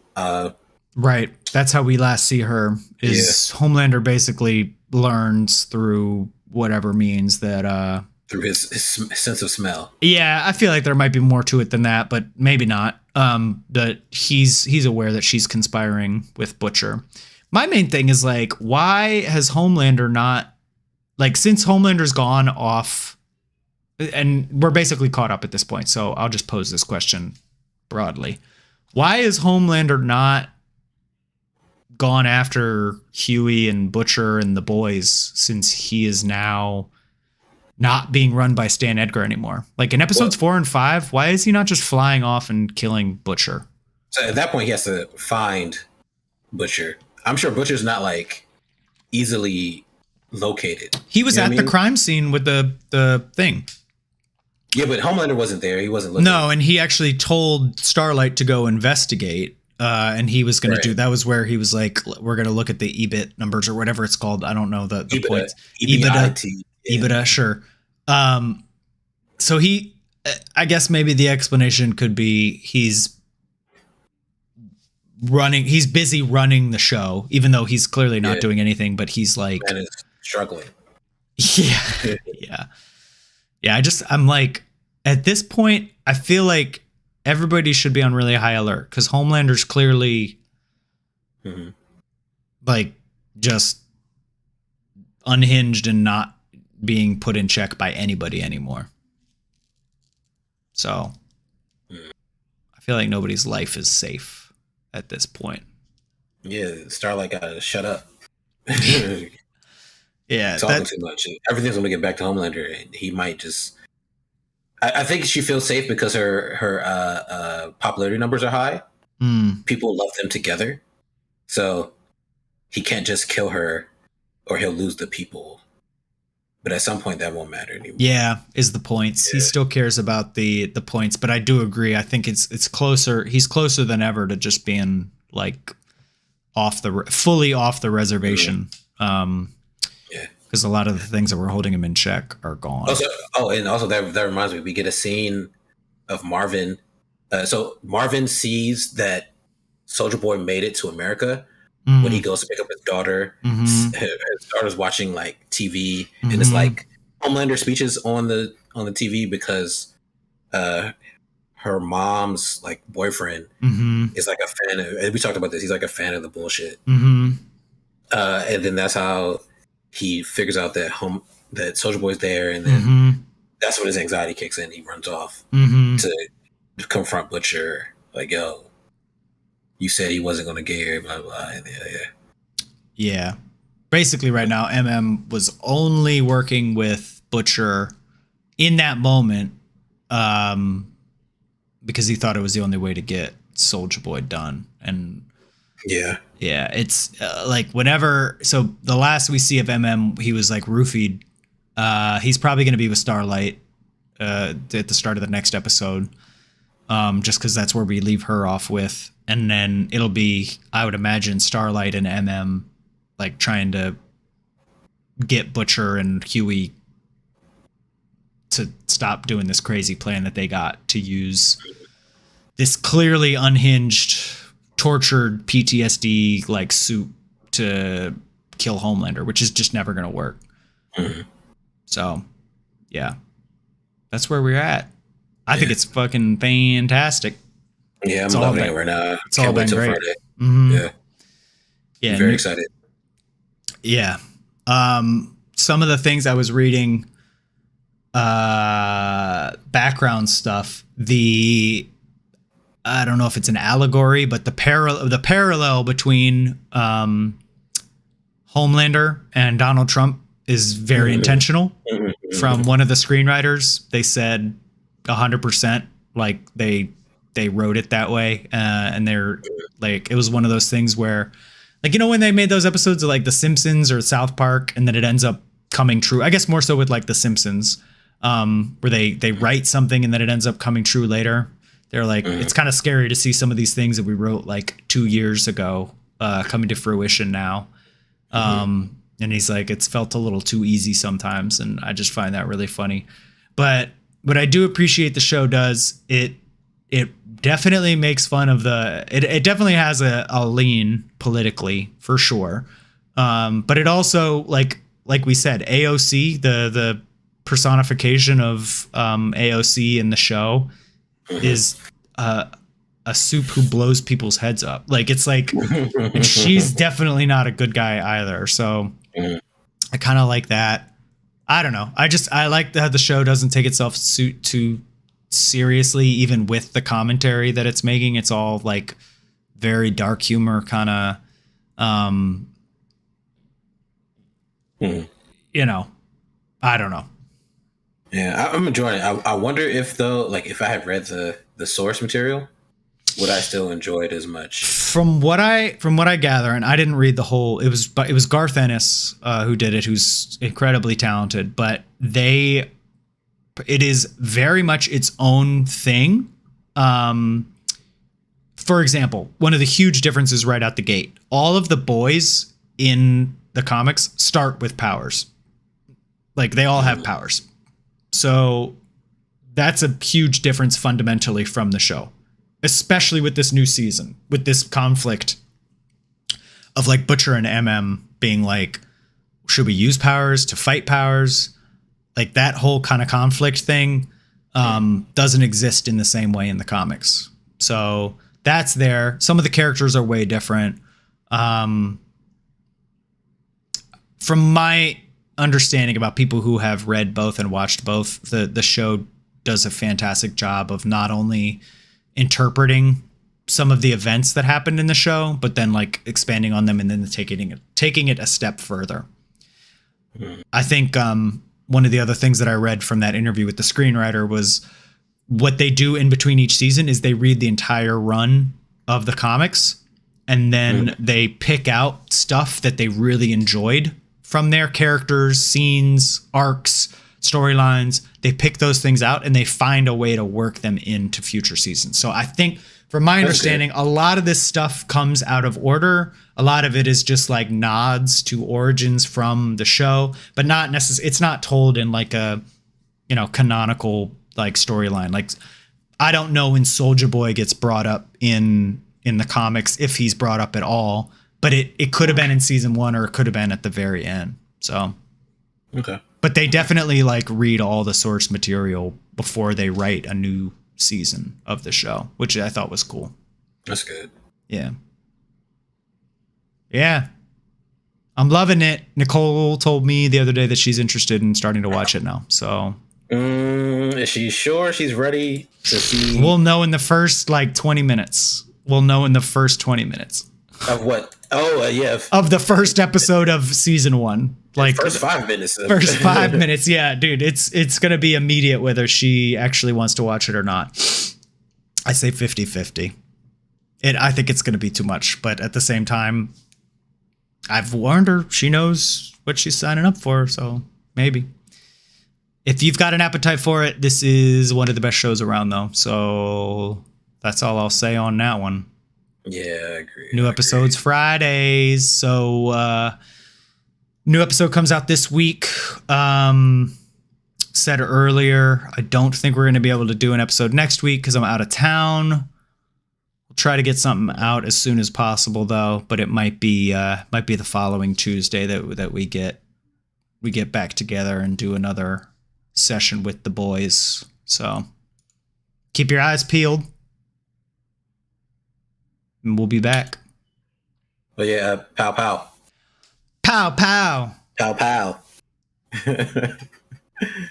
Speaker 1: Right. That's how we last see her. Homelander basically learns through whatever means that
Speaker 2: through his sense of smell.
Speaker 1: Yeah, I feel like there might be more to it than that, but maybe not. That he's aware that she's conspiring with Butcher. My main thing is like, why has Homelander not, like, since Homelander's gone off, and we're basically caught up at this point, so I'll just pose this question broadly. Why is Homelander not gone after Huey and Butcher and the boys, since he is now not being run by Stan Edgar anymore? Like in episodes 4 and 5, why is he not just flying off and killing Butcher?
Speaker 2: So at that point, he has to find Butcher. I'm sure Butcher's not like easily located.
Speaker 1: He was at the crime scene with the thing.
Speaker 2: Yeah, but Homelander wasn't there. He wasn't looking.
Speaker 1: No, and he actually told Starlight to go investigate. And he was going to do, that was where he was like, we're going to look at the EBIT numbers or whatever it's called. I don't know the points. EBITDA, sure. So I guess maybe the explanation could be he's busy running the show, even though he's clearly not doing anything, but he's like,
Speaker 2: and is struggling.
Speaker 1: Yeah. Yeah. I'm like, at this point, I feel like everybody should be on really high alert, because Homelander's clearly like just unhinged and not being put in check by anybody anymore. So I feel like nobody's life is safe at this point.
Speaker 2: Yeah, Starlight gotta shut up.
Speaker 1: Yeah,
Speaker 2: talking too much. Everything's gonna get back to Homelander, and he might just. I think she feels safe because her popularity numbers are high. People love them together, so he can't just kill her, or he'll lose the people. But at some point, that won't matter anymore.
Speaker 1: Yeah, is the points. Yeah. He still cares about the points, but I do agree. I think it's closer. He's closer than ever to just being like fully off the reservation. Because because a lot of the things that were holding him in check are gone.
Speaker 2: And also that reminds me, we get a scene of Marvin. So Marvin sees that Soldier Boy made it to America when he goes to pick up his daughter. His daughter's watching like TV, and it's like Homelander speeches on the TV because her mom's like boyfriend is like a fan of, and we talked about this, he's like a fan of the bullshit. And then that's how he figures out that Soldier Boy's there, and then that's when his anxiety kicks in. He runs off to confront Butcher, like, yo, you said he wasn't going to get here, blah, blah, and
Speaker 1: yeah. Basically, right now, was only working with Butcher in that moment because he thought it was the only way to get Soldier Boy done. And yeah, it's like whenever. So the last we see of he was like roofied. He's probably going to be with Starlight at the start of the next episode, just because that's where we leave her off with. And then it'll be, I would imagine, Starlight and like trying to get Butcher and Huey to stop doing this crazy plan that they got to use this clearly unhinged, tortured PTSD like suit to kill Homelander, which is just never going to work. So, yeah, that's where we're at. I think it's fucking fantastic.
Speaker 2: Yeah, I'm loving it right now.
Speaker 1: It's all been great.
Speaker 2: Yeah.
Speaker 1: I'm
Speaker 2: very excited.
Speaker 1: Yeah. Some of the things I was reading, background stuff, I don't know if it's an allegory, but the parallel between Homelander and Donald Trump is very intentional. From one of the screenwriters, they said 100% like they wrote it that way, and they're like, it was one of those things where, like, you know, when they made those episodes of like The Simpsons or South Park, and then it ends up coming true. I guess more so with like The Simpsons, where they write something and then it ends up coming true later. They're like, it's kind of scary to see some of these things that we wrote like 2 years ago coming to fruition now. And he's like, it's felt a little too easy sometimes, and I just find that really funny. But what I do appreciate the show does, it definitely makes fun of it definitely has a lean politically, for sure. But it also, like we said, AOC, the personification of AOC in the show is a soup who blows people's heads up. Like, it's like, and she's definitely not a good guy either. So I kind of like that. I don't know. I like how the show doesn't take itself too seriously, even with the commentary that it's making. It's all like very dark humor kind of, you know, I don't know.
Speaker 2: Yeah, I'm enjoying it. I wonder if though, like, if I had read the source material, would I still enjoy it as much?
Speaker 1: From what I gather, and I didn't read the whole, it was Garth Ennis who did it, who's incredibly talented, but it is very much its own thing. For example, one of the huge differences right out the gate, all of the boys in the comics start with powers. Like, they all have powers. So that's a huge difference fundamentally from the show, especially with this new season, with this conflict of like Butcher and being like, should we use powers to fight powers? Like, that whole kind of conflict thing doesn't exist in the same way in the comics. So that's there. Some of the characters are way different. From my understanding about people who have read both and watched both, the show does a fantastic job of not only interpreting some of the events that happened in the show, but then like expanding on them and then taking it a step further. I think one of the other things that I read from that interview with the screenwriter was what they do in between each season is they read the entire run of the comics, and then they pick out stuff that they really enjoyed from their characters, scenes, arcs, storylines. They pick those things out and they find a way to work them into future seasons. So I think From my understanding, a lot of this stuff comes out of order. A lot of it is just like nods to origins from the show, but not necessarily. It's not told in like a, canonical like storyline. Like, I don't know when Soulja Boy gets brought up in the comics, if he's brought up at all, but it could have been in season 1 or it could have been at the very end. So,
Speaker 2: okay.
Speaker 1: But they definitely like read all the source material before they write a new season of the show, which I thought was cool.
Speaker 2: That's good.
Speaker 1: Yeah. Yeah. I'm loving it. Nicole told me the other day that she's interested in starting to watch it now. So
Speaker 2: is she sure she's ready to see?
Speaker 1: We'll know in the first like 20 minutes. We'll know in the first 20 minutes.
Speaker 2: Of what? Oh, yeah.
Speaker 1: Of the first episode of season 1. Like
Speaker 2: first 5 minutes.
Speaker 1: First 5 minutes. Yeah, dude, it's going to be immediate whether she actually wants to watch it or not. I say 50-50. I think it's going to be too much, but at the same time, I've warned her. She knows what she's signing up for, so maybe. If you've got an appetite for it, this is one of the best shows around, though. So that's all I'll say on that one.
Speaker 2: Yeah, I agree.
Speaker 1: New episodes Fridays. So new episode comes out this week. Said earlier, I don't think we're going to be able to do an episode next week because I'm out of town. We'll try to get something out as soon as possible, though. But it might be the following Tuesday that we get back together and do another session with the boys. So keep your eyes peeled. And we'll be back.
Speaker 2: But yeah, pow pow.
Speaker 1: Pow pow.
Speaker 2: Pow pow.